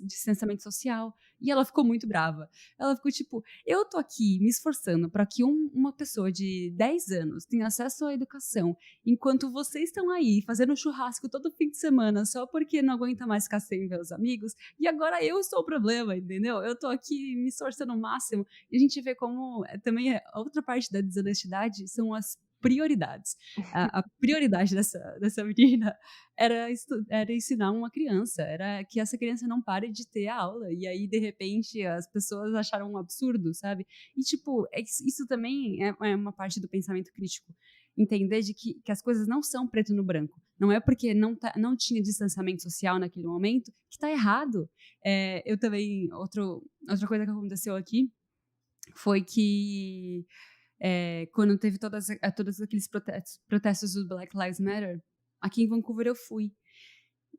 distanciamento social. E ela ficou muito brava. Ela ficou tipo, eu tô aqui me esforçando para que uma pessoa de 10 anos tenha acesso à educação, enquanto vocês estão aí fazendo churrasco todo fim de semana só porque não aguenta mais ficar sem ver os amigos, e agora eu sou o problema, entendeu? Eu tô aqui me esforçando o máximo. E a gente vê como também a outra parte da desonestidade são as prioridades. A prioridade dessa menina era ensinar uma criança, era que essa criança não pare de ter a aula, e aí, de repente, as pessoas acharam um absurdo, sabe? E, tipo, isso também é uma parte do pensamento crítico, entender de que as coisas não são preto no branco, não é porque não tinha distanciamento social naquele momento que tá errado. Eu também, outra coisa que aconteceu aqui foi que quando teve todos aqueles protestos do Black Lives Matter, aqui em Vancouver eu fui.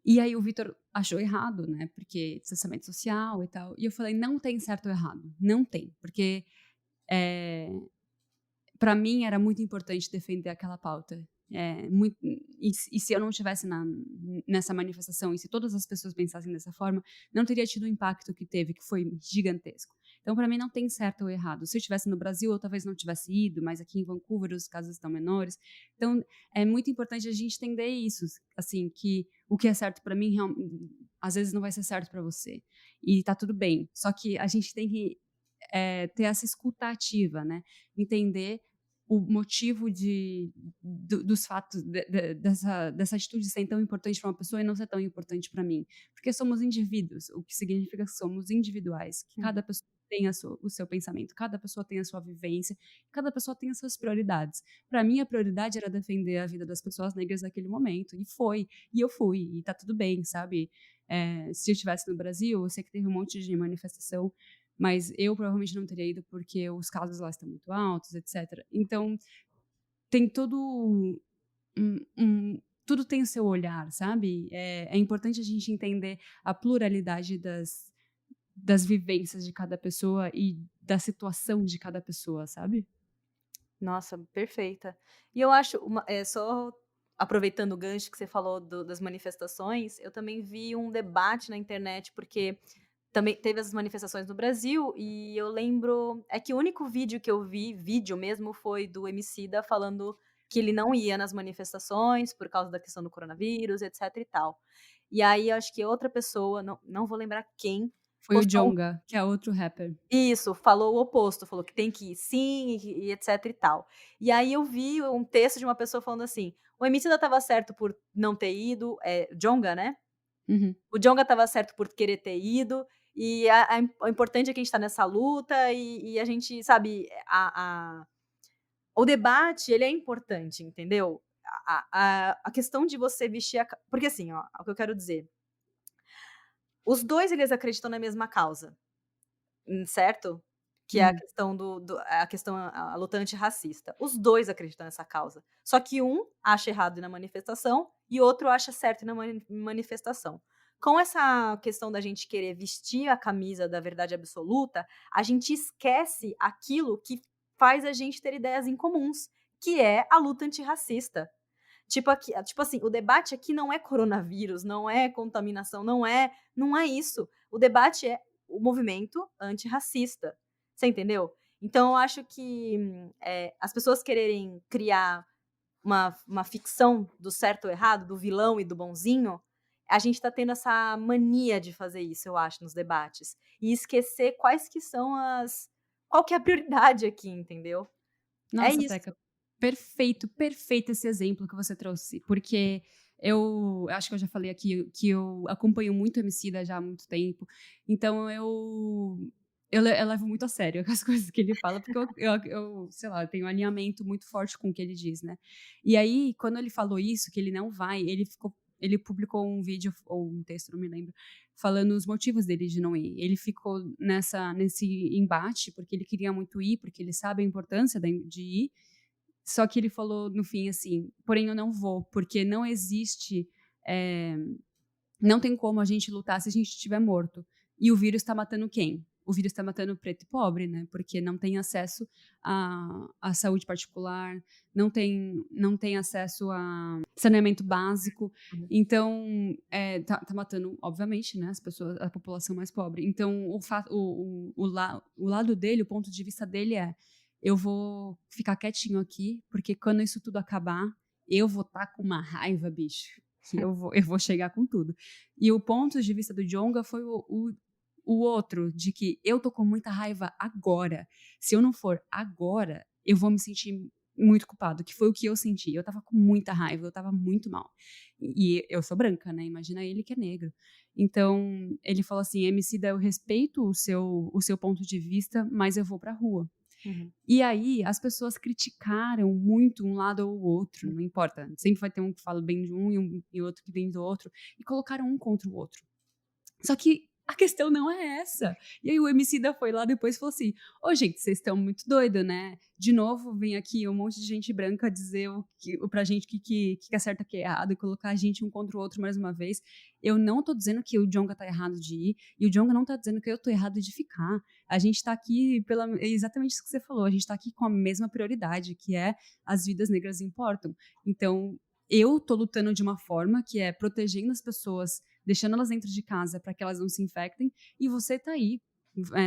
E aí o Vitor achou errado, né? Porque distanciamento social e tal. E eu falei, não tem certo ou errado. Não tem. Porque para mim era muito importante defender aquela pauta. E se eu não estivesse nessa manifestação, e se todas as pessoas pensassem dessa forma, não teria tido o impacto que teve, que foi gigantesco. Então, para mim, não tem certo ou errado. Se eu estivesse no Brasil, eu talvez não tivesse ido, mas aqui em Vancouver os casos estão menores. Então, é muito importante a gente entender isso, assim, que o que é certo para mim, às vezes não vai ser certo para você. E tá tudo bem. Só que a gente tem que ter essa escuta ativa, né? Entender o motivo dos fatos, dessa atitude ser tão importante para uma pessoa e não ser tão importante para mim. Porque somos indivíduos, o que significa que somos individuais, que cada pessoa tem o seu pensamento, cada pessoa tem a sua vivência, cada pessoa tem as suas prioridades. Para mim, a prioridade era defender a vida das pessoas negras naquele momento, e eu fui, e tá tudo bem, sabe? Se eu estivesse no Brasil, eu sei que teve um monte de manifestação, mas eu provavelmente não teria ido porque os casos lá estão muito altos, etc. Então, tem todo tudo tem o seu olhar, sabe? É importante a gente entender a pluralidade das vivências de cada pessoa e da situação de cada pessoa, sabe? Nossa, perfeita. E eu acho, só aproveitando o gancho que você falou das manifestações, eu também vi um debate na internet, porque também teve as manifestações no Brasil, e eu lembro, que o único vídeo que eu vi, vídeo mesmo, foi do Emicida falando que ele não ia nas manifestações por causa da questão do coronavírus, etc e tal. E aí, acho que outra pessoa, não vou lembrar quem, Foi o postou Djonga, que é outro rapper. isso, falou o oposto, falou que tem que ir sim e etc e tal. E aí eu vi um texto de uma pessoa falando assim, o Emicida estava certo por não ter ido, Djonga, né? Uhum. O Djonga estava certo por querer ter ido, e o importante é que a gente está nessa luta e a gente, sabe, o debate, ele é importante, entendeu? A questão de você vestir porque assim, ó, o que eu quero dizer, os dois, eles acreditam na mesma causa, certo? Que é a questão a luta antirracista. Os dois acreditam nessa causa. Só que um acha errado ir na manifestação e outro acha certo ir na manifestação. Com essa questão da gente querer vestir a camisa da verdade absoluta, a gente esquece aquilo que faz a gente ter ideias em comuns, que é a luta antirracista. Tipo assim, o debate aqui não é coronavírus, não é contaminação, não é isso. O debate é o movimento antirracista. Você entendeu? Então, eu acho que as pessoas quererem criar uma ficção do certo ou errado, do vilão e do bonzinho, a gente está tendo essa mania de fazer isso, eu acho, nos debates. E esquecer quais que são qual que é a prioridade aqui, entendeu? Nossa, isso. Teca, perfeito esse exemplo que você trouxe, porque eu acho que eu já falei aqui que eu acompanho muito o Emicida já há muito tempo, então eu levo muito a sério as coisas que ele fala, porque eu sei lá, eu tenho um alinhamento muito forte com o que ele diz, né? E aí, quando ele falou isso, que ele não vai, ele publicou um vídeo ou um texto, não me lembro, falando os motivos dele de não ir. Ele ficou nesse embate, porque ele queria muito ir, porque ele sabe a importância de ir, só que ele falou no fim assim, porém eu não vou, porque não existe, não tem como a gente lutar se a gente estiver morto. E o vírus está matando quem? O vírus está matando preto e pobre, né? Porque não tem acesso à saúde particular, não tem acesso a saneamento básico. Então, tá matando, obviamente, né, as pessoas, a população mais pobre. Então, o lado dele, o ponto de vista dele eu vou ficar quietinho aqui, porque quando isso tudo acabar, eu vou estar com uma raiva, bicho, que eu vou chegar com tudo. E o ponto de vista do Djonga foi o outro, de que eu tô com muita raiva agora. Se eu não for agora, eu vou me sentir muito culpado, que foi o que eu senti. Eu tava com muita raiva, eu tava muito mal. E eu sou branca, né? Imagina ele que é negro. Então, ele falou assim, Emicida, eu respeito o seu ponto de vista, mas eu vou pra rua. Uhum. E aí, as pessoas criticaram muito um lado ou o outro, não importa. Sempre vai ter um que fala bem de um e outro que vem do outro. E colocaram um contra o outro. Só que a questão não é essa. E aí o Emicida foi lá depois e falou assim, gente, vocês estão muito doidos, né? De novo, vem aqui um monte de gente branca dizer pra gente que é certo, que é errado, e colocar a gente um contra o outro mais uma vez. Eu não tô dizendo que o Djonga tá errado de ir, e o Djonga não tá dizendo que eu tô errado de ficar. A gente tá aqui exatamente isso que você falou, a gente tá aqui com a mesma prioridade, que é as vidas negras importam. Então, eu tô lutando de uma forma que é protegendo as pessoas, deixando elas dentro de casa para que elas não se infectem, e você tá aí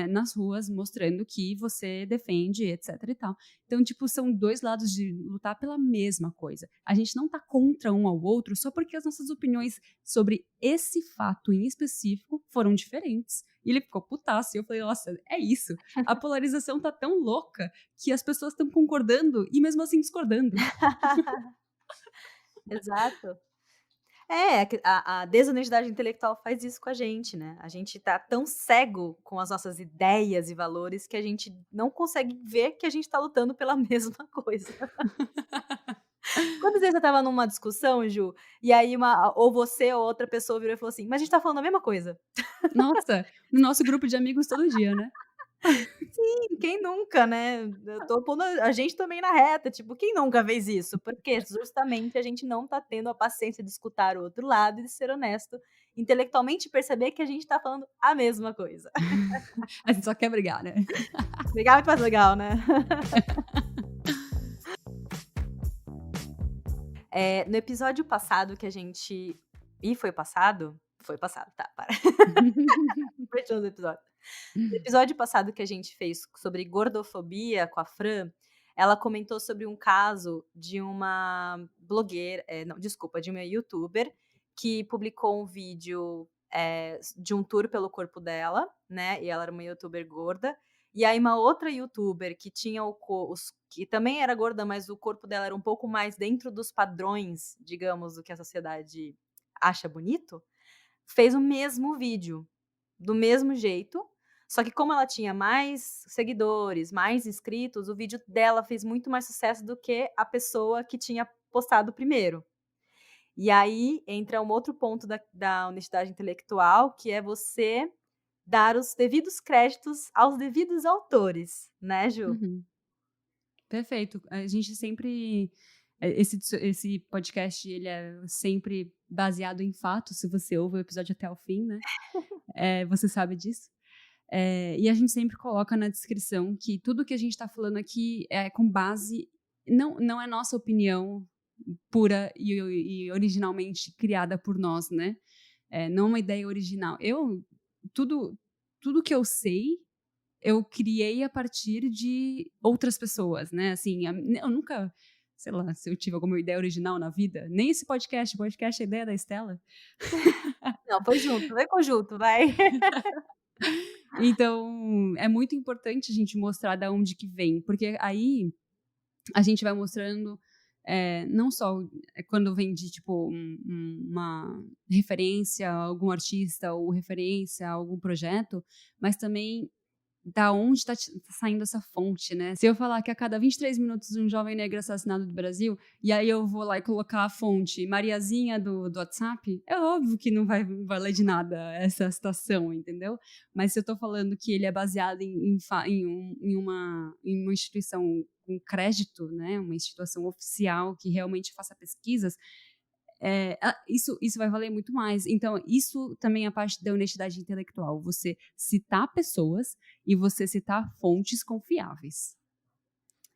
nas ruas mostrando que você defende, etc e tal. Então, tipo, são dois lados de lutar pela mesma coisa. A gente não tá contra um ao outro só porque as nossas opiniões sobre esse fato em específico foram diferentes. E ele ficou putaço. E eu falei, nossa, é isso. A polarização tá tão louca que as pessoas estão concordando e mesmo assim discordando. Exato. A desonestidade intelectual faz isso com a gente, né? A gente tá tão cego com as nossas ideias e valores que a gente não consegue ver que a gente tá lutando pela mesma coisa. Quantas vezes você tava numa discussão, Ju, e aí ou você ou outra pessoa virou e falou assim: "Mas a gente tá falando a mesma coisa". Nossa, no nosso grupo de amigos todo dia, né? Sim, quem nunca, né? Eu tô pondo a gente também na reta, tipo, quem nunca fez isso? Porque justamente a gente não tá tendo a paciência de escutar o outro lado e de ser honesto intelectualmente e perceber que a gente tá falando a mesma coisa. A gente só quer brigar, né? Legal, muito mais legal, né? No episódio passado que a gente Ih, foi passado? Foi passado, tá, para. Invertendo os episódios. No episódio passado que a gente fez sobre gordofobia com a Fran, ela comentou sobre um caso de uma blogueira, não, desculpa, de uma youtuber que publicou um vídeo de um tour pelo corpo dela, né? E ela era uma youtuber gorda. E aí uma outra youtuber que tinha que também era gorda, mas o corpo dela era um pouco mais dentro dos padrões, digamos, do que a sociedade acha bonito, fez o mesmo vídeo, do mesmo jeito. Só que como ela tinha mais seguidores, mais inscritos, o vídeo dela fez muito mais sucesso do que a pessoa que tinha postado primeiro. E aí entra um outro ponto da honestidade intelectual, que é você dar os devidos créditos aos devidos autores, né, Ju? Uhum. Perfeito. A gente sempre... Esse podcast, ele é sempre baseado em fatos, se você ouve o episódio até o fim, né? Você sabe disso. E a gente sempre coloca na descrição que tudo que a gente está falando aqui é com base... Não é nossa opinião pura e originalmente criada por nós, né? Não é uma ideia original. Tudo que eu sei, eu criei a partir de outras pessoas, né? Assim, eu nunca, sei lá, se eu tive alguma ideia original na vida, nem esse podcast é ideia da Estela. Não, foi junto, foi conjunto, vai. Então, é muito importante a gente mostrar de onde que vem, porque aí a gente vai mostrando não só quando vem de tipo uma referência a algum artista ou referência a algum projeto, mas também da onde está saindo essa fonte, né? Se eu falar que a cada 23 minutos um jovem negro é assassinado no Brasil, e aí eu vou lá e colocar a fonte Mariazinha do WhatsApp, é óbvio que não vai valer de nada essa citação, entendeu? Mas se eu estou falando que ele é baseado em uma instituição com crédito, né? Uma instituição oficial que realmente faça pesquisas, isso vai valer muito mais. Então, isso também é parte da honestidade intelectual. Você citar pessoas e você citar fontes confiáveis.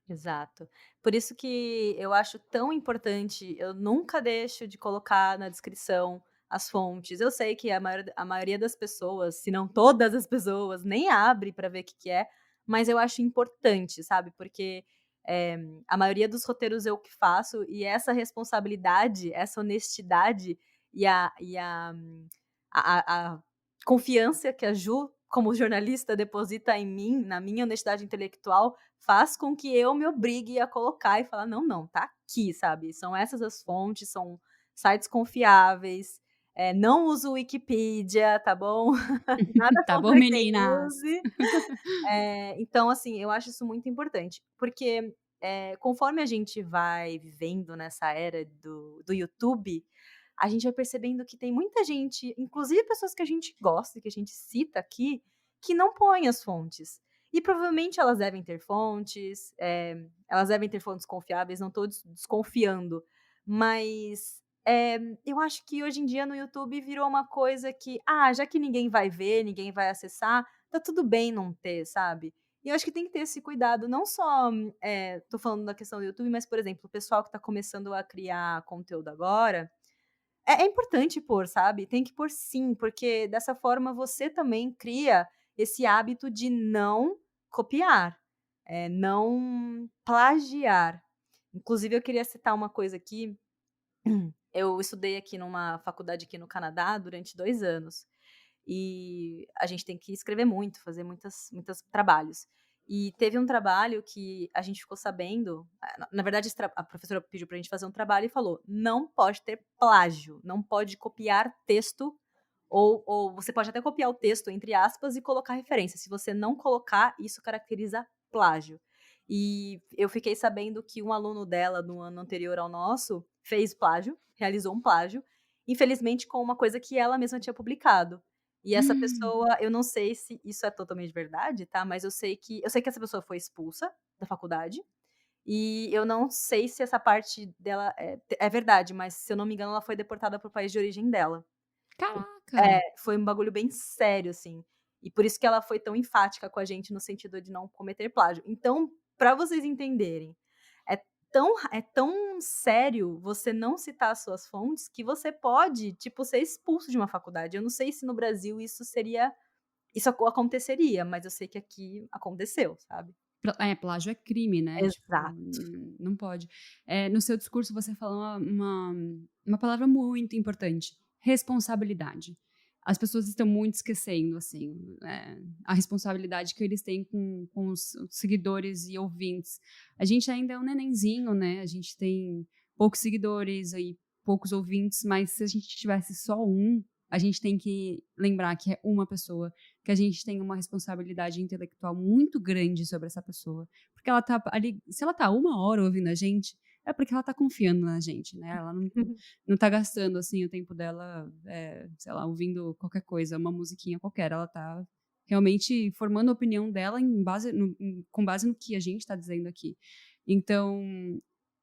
Exato. Por isso que eu acho tão importante, eu nunca deixo de colocar na descrição as fontes. Eu sei que a maioria das pessoas, se não todas as pessoas, nem abre para ver o que é, mas eu acho importante, sabe? Porque a maioria dos roteiros eu que faço, e essa responsabilidade, essa honestidade e a confiança que a Ju, como jornalista, deposita em mim, na minha honestidade intelectual, faz com que eu me obrigue a colocar e falar: não, tá aqui, sabe? São essas as fontes, são sites confiáveis, não uso Wikipedia, tá bom? Nada Tá bom, contra quem meninas? use. Então, assim, eu acho isso muito importante, porque conforme a gente vai vivendo nessa era do YouTube, a gente vai percebendo que tem muita gente, inclusive pessoas que a gente gosta, que a gente cita aqui, que não põem as fontes. E provavelmente elas devem ter fontes, elas devem ter fontes confiáveis, não estou desconfiando. Mas eu acho que hoje em dia no YouTube virou uma coisa que, já que ninguém vai ver, ninguém vai acessar, tá tudo bem não ter, sabe? E eu acho que tem que ter esse cuidado, não só, tô falando da questão do YouTube, mas, por exemplo, o pessoal que tá começando a criar conteúdo agora, é importante pôr, sabe? Tem que pôr sim, porque dessa forma você também cria esse hábito de não copiar, não plagiar. Inclusive, eu queria citar uma coisa aqui. Eu estudei aqui numa faculdade aqui no Canadá durante 2 anos. E a gente tem que escrever muito, fazer muitos trabalhos. E teve um trabalho que a gente ficou sabendo, na verdade a professora pediu pra gente fazer um trabalho e falou: "Não pode ter plágio, não pode copiar texto, ou você pode até copiar o texto entre aspas e colocar referência, se você não colocar, isso caracteriza plágio". E eu fiquei sabendo que um aluno dela, no ano anterior ao nosso, fez plágio, realizou um plágio, infelizmente com uma coisa que ela mesma tinha publicado. E essa Hum. pessoa, eu não sei se isso é totalmente verdade, tá, mas eu sei que essa pessoa foi expulsa da faculdade, e eu não sei se essa parte dela é verdade, mas se eu não me engano ela foi deportada para o país de origem dela. Caraca! Foi um bagulho bem sério, assim, e por isso que ela foi tão enfática com a gente no sentido de não cometer plágio. Então, pra vocês entenderem, é tão sério você não citar as suas fontes, que você pode, tipo, ser expulso de uma faculdade. Eu não sei se no Brasil isso aconteceria, mas eu sei que aqui aconteceu, sabe. Plágio é crime, né, tipo, Exato. não pode. No seu discurso você falou uma palavra muito importante: responsabilidade. As pessoas estão muito esquecendo, assim, a responsabilidade que eles têm com os seguidores e ouvintes. A gente ainda é um nenenzinho, né, a gente tem poucos seguidores e poucos ouvintes, mas se a gente tivesse só um, a gente tem que lembrar que é uma pessoa, que a gente tem uma responsabilidade intelectual muito grande sobre essa pessoa. Porque ela tá ali, se ela tá 1 hora ouvindo a gente, é porque ela tá confiando na gente, né? Ela não tá gastando, assim, o tempo dela, sei lá, ouvindo qualquer coisa, uma musiquinha qualquer. Ela tá realmente formando a opinião dela com base no que a gente tá dizendo aqui. Então,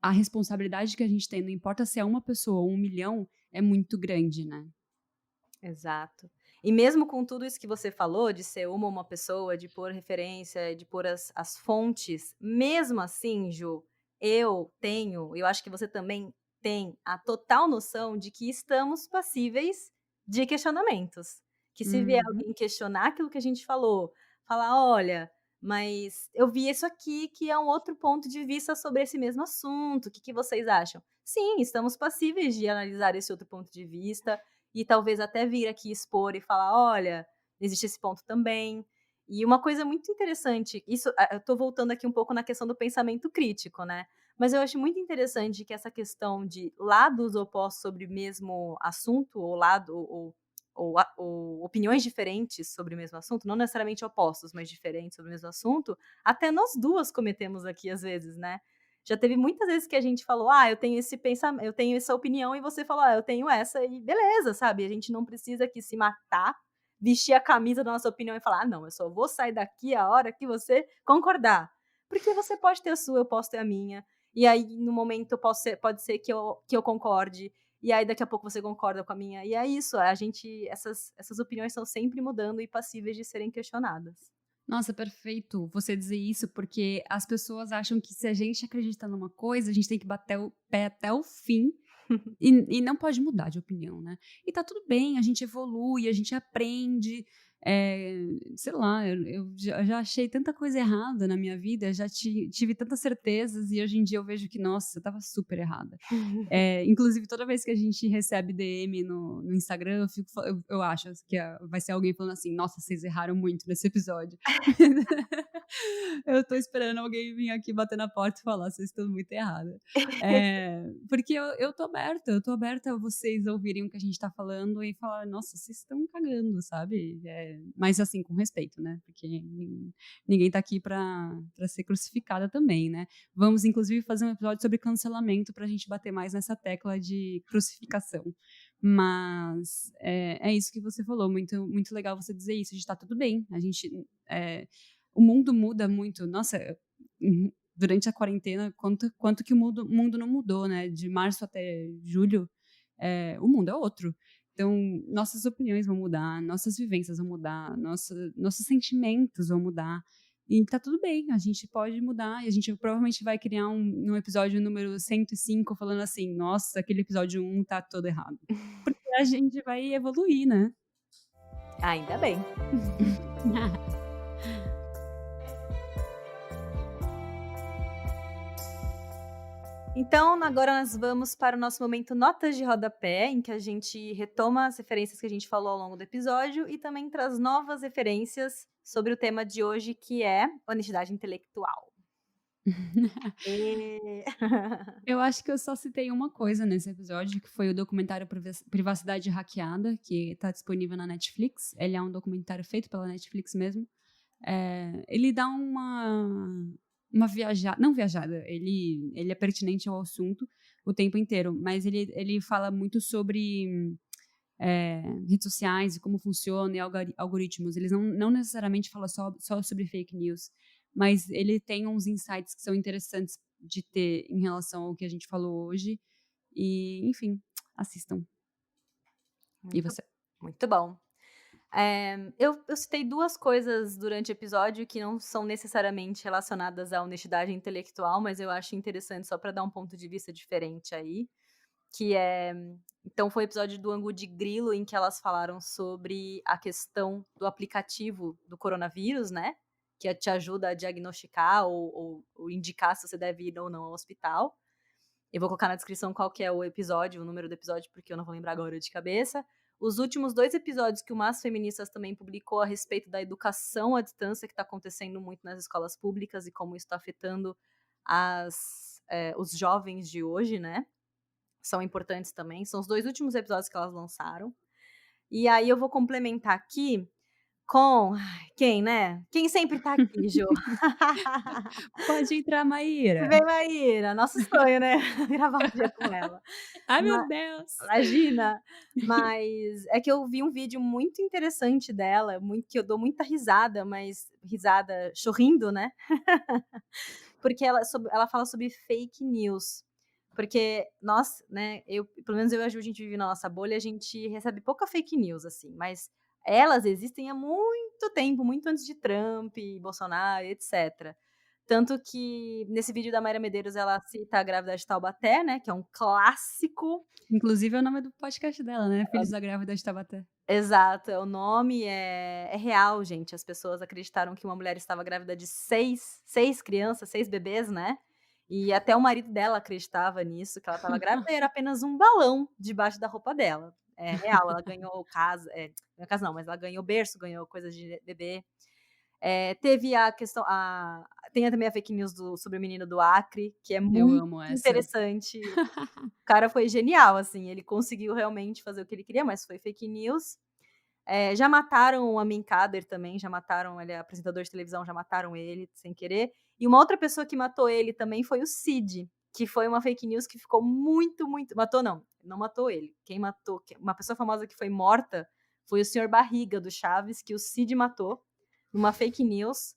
a responsabilidade que a gente tem, não importa se é uma pessoa ou 1 milhão, é muito grande, né? Exato. E mesmo com tudo isso que você falou, de ser uma pessoa, de pôr referência, de pôr as fontes, mesmo assim, Ju, eu acho que você também tem a total noção de que estamos passíveis de questionamentos. Que se vier Uhum. alguém questionar aquilo que a gente falou, falar: "Olha, mas eu vi isso aqui que é um outro ponto de vista sobre esse mesmo assunto, o que que vocês acham?". Sim, estamos passíveis de analisar esse outro ponto de vista, e talvez até vir aqui expor e falar: "Olha, existe esse ponto também". E uma coisa muito interessante, isso eu tô voltando aqui um pouco na questão do pensamento crítico, né, mas eu acho muito interessante que essa questão de lados opostos sobre o mesmo assunto, ou opiniões diferentes sobre o mesmo assunto, não necessariamente opostos, mas diferentes sobre o mesmo assunto, até nós 2 cometemos aqui às vezes, né. Já teve muitas vezes que a gente falou: "Ah, eu tenho essa opinião", e você falou: "Ah, eu tenho essa", e beleza, sabe. A gente não precisa aqui se matar, vestir a camisa da nossa opinião e falar: "Ah, não, eu só vou sair daqui a hora que você concordar". Porque você pode ter a sua, eu posso ter a minha, e aí no momento pode ser que eu concorde, e aí daqui a pouco você concorda com a minha, e é isso, a gente essas opiniões estão sempre mudando e passíveis de serem questionadas. Nossa, perfeito você dizer isso, porque as pessoas acham que se a gente acredita numa coisa, a gente tem que bater o pé até o fim e não pode mudar de opinião, né. E tá tudo bem, a gente evolui, a gente aprende, sei lá, eu já achei tanta coisa errada na minha vida, já tive tantas certezas e hoje em dia eu vejo que, nossa, eu estava super errada. Inclusive toda vez que a gente recebe DM no Instagram, eu acho que vai ser alguém falando assim: "Nossa, vocês erraram muito nesse episódio". Eu tô esperando alguém vir aqui bater na porta e falar: "Vocês estão muito errada". Porque eu tô aberta a vocês ouvirem o que a gente tá falando e falar: "Nossa, vocês estão cagando", sabe. Mas assim, com respeito, né, porque ninguém tá aqui pra ser crucificada também, né. Vamos inclusive fazer um episódio sobre cancelamento pra gente bater mais nessa tecla de crucificação. Mas é isso que você falou, muito muito legal você dizer isso, de tá tudo bem, a gente, o mundo muda muito. Nossa, durante a quarentena, quanto que o mundo não mudou, né, de março até julho, o mundo é outro. Então, nossas opiniões vão mudar, nossas vivências vão mudar, nossos sentimentos vão mudar, e tá tudo bem, a gente pode mudar, e a gente provavelmente vai criar um episódio número 105 falando assim: "Nossa, aquele episódio 1 tá todo errado", porque a gente vai evoluir, né. Ainda bem. Então, agora nós vamos para o nosso momento Notas de Rodapé, em que a gente retoma as referências que a gente falou ao longo do episódio e também traz novas referências sobre o tema de hoje, que é honestidade intelectual. Eu acho que eu só citei uma coisa nesse episódio, que foi o documentário Privacidade Hackeada, que está disponível na Netflix. Ele é um documentário feito pela Netflix mesmo. Ele dá uma viajada, não viajada, ele é pertinente ao assunto o tempo inteiro, mas ele fala muito sobre redes sociais e como funciona e algoritmos. Eles não necessariamente falam só sobre fake news, mas ele tem uns insights que são interessantes de ter em relação ao que a gente falou hoje. E, enfim, assistam. E você? Muito bom. Eu citei duas coisas durante o episódio que não são necessariamente relacionadas à honestidade intelectual, mas eu acho interessante só para dar um ponto de vista diferente aí, que então foi o episódio do Angu de Grilo, em que elas falaram sobre a questão do aplicativo do coronavírus, né, que te ajuda a diagnosticar ou indicar se você deve ir ou não ao hospital. Eu vou colocar na descrição qual que é o episódio, o número do episódio, porque eu não vou lembrar agora de cabeça. Os últimos 2 episódios que o Mas Feministas também publicou a respeito da educação à distância, que está acontecendo muito nas escolas públicas e como isso está afetando os jovens de hoje, né? São importantes também. São os 2 últimos episódios que elas lançaram. E aí eu vou complementar aqui com quem, né? Quem sempre tá aqui, Jô? Pode entrar, Maíra. Vem, Maíra. Nosso sonho, né? Gravar um dia com ela. Ai, meu Deus! Imagina! Mas é que eu vi um vídeo muito interessante dela, que eu dou muita risada, mas risada sorrindo, né? Porque ela fala sobre fake news. Porque nós, né, pelo menos eu e a Ju, a gente vive na nossa bolha, a gente recebe pouca fake news, assim, mas elas existem há muito tempo, muito antes de Trump, Bolsonaro, etc. Tanto que nesse vídeo da Mayra Medeiros ela cita a grávida de Taubaté, né, que é um clássico. Inclusive é o nome do podcast dela, né? Filhos da Grávida de Taubaté. Exato, o nome é real, gente. As pessoas acreditaram que uma mulher estava grávida de 6 crianças, 6 bebês, né? E até o marido dela acreditava nisso, que ela estava grávida e era apenas um balão debaixo da roupa dela. É real, ela ganhou casa, não, mas ela ganhou berço, ganhou coisas de bebê. Teve a questão, tem também a fake news sobre o menino do Acre, que é muito interessante. O cara foi genial, assim, ele conseguiu realmente fazer o que ele queria, mas foi fake news. Já mataram o Amin Kader também, já mataram, ele é apresentador de televisão, já mataram ele sem querer. E uma outra pessoa que matou ele também foi o Cid, que foi uma fake news que ficou muito, muito... Não matou ele. Quem matou, uma pessoa famosa que foi morta foi o Sr. Barriga do Chaves, que o Cid matou numa fake news.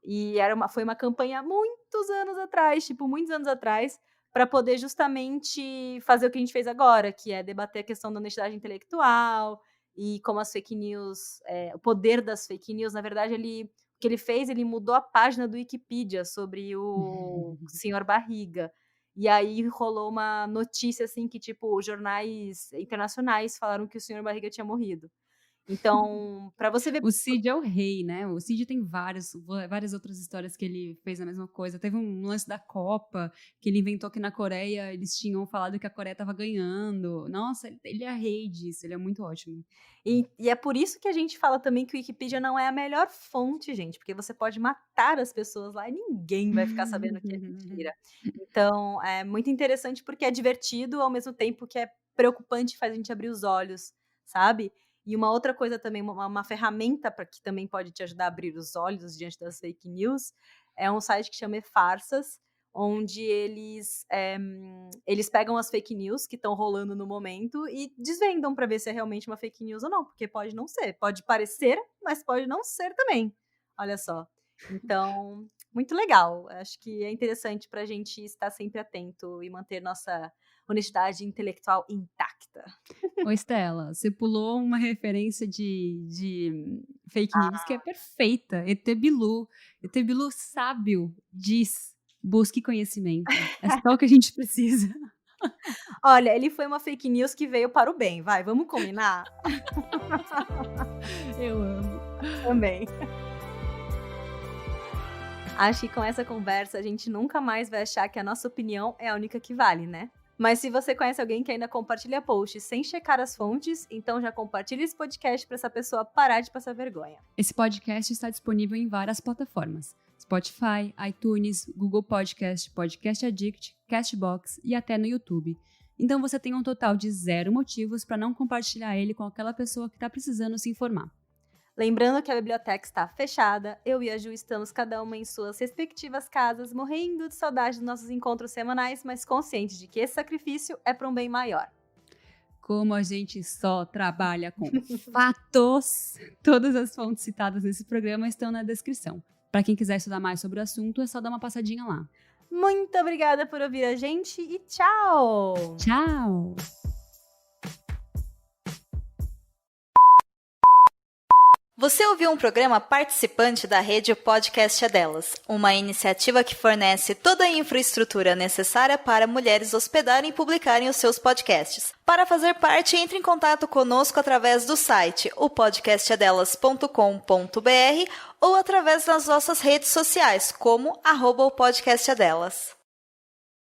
E foi uma campanha muitos anos atrás, para poder justamente fazer o que a gente fez agora, que é debater a questão da honestidade intelectual e como as fake news, o poder das fake news. Na verdade, o que ele fez, ele mudou a página do Wikipedia sobre o senhor Barriga. E aí rolou uma notícia, assim, que, tipo, jornais internacionais falaram que o senhor Barriga tinha morrido. Então, para você ver... O Cid é o rei, né? O Cid tem várias outras histórias que ele fez a mesma coisa. Teve um lance da Copa, que ele inventou que na Coreia eles tinham falado que a Coreia estava ganhando. Nossa, ele é rei disso, ele é muito ótimo. E é por isso que a gente fala também que o Wikipedia não é a melhor fonte, gente, porque você pode matar as pessoas lá e ninguém vai ficar sabendo que é mentira. Então, é muito interessante porque é divertido, ao mesmo tempo que é preocupante, faz a gente abrir os olhos, sabe? E uma outra coisa também, uma ferramenta que também pode te ajudar a abrir os olhos diante das fake news, é um site que chama E-Farsas, onde eles pegam as fake news que estão rolando no momento e desvendam para ver se é realmente uma fake news ou não, porque pode não ser. Pode parecer, mas pode não ser também. Olha só. Então, muito legal. Acho que é interessante para a gente estar sempre atento e manter nossa honestidade intelectual intacta. Ô, Estela, você pulou uma referência de fake news que é perfeita. ET Bilu. ET Bilu sábio diz: busque conhecimento. É só o que a gente precisa. Olha, ele foi uma fake news que veio para o bem, vai, vamos combinar? Eu amo. Também. Acho que com essa conversa a gente nunca mais vai achar que a nossa opinião é a única que vale, né? Mas se você conhece alguém que ainda compartilha posts sem checar as fontes, então já compartilha esse podcast para essa pessoa parar de passar vergonha. Esse podcast está disponível em várias plataformas: Spotify, iTunes, Google Podcast, Podcast Addict, Castbox e até no YouTube. Então você tem um total de 0 motivos para não compartilhar ele com aquela pessoa que está precisando se informar. Lembrando que a biblioteca está fechada, eu e a Ju estamos cada uma em suas respectivas casas, morrendo de saudade dos nossos encontros semanais, mas conscientes de que esse sacrifício é para um bem maior. Como a gente só trabalha com fatos, todas as fontes citadas nesse programa estão na descrição. Para quem quiser estudar mais sobre o assunto, é só dar uma passadinha lá. Muito obrigada por ouvir a gente e tchau! Tchau! Você ouviu um programa participante da rede Podcast é Delas, uma iniciativa que fornece toda a infraestrutura necessária para mulheres hospedarem e publicarem os seus podcasts. Para fazer parte, entre em contato conosco através do site opodcastadelas.com.br ou através das nossas redes sociais, como @opodcastadelas.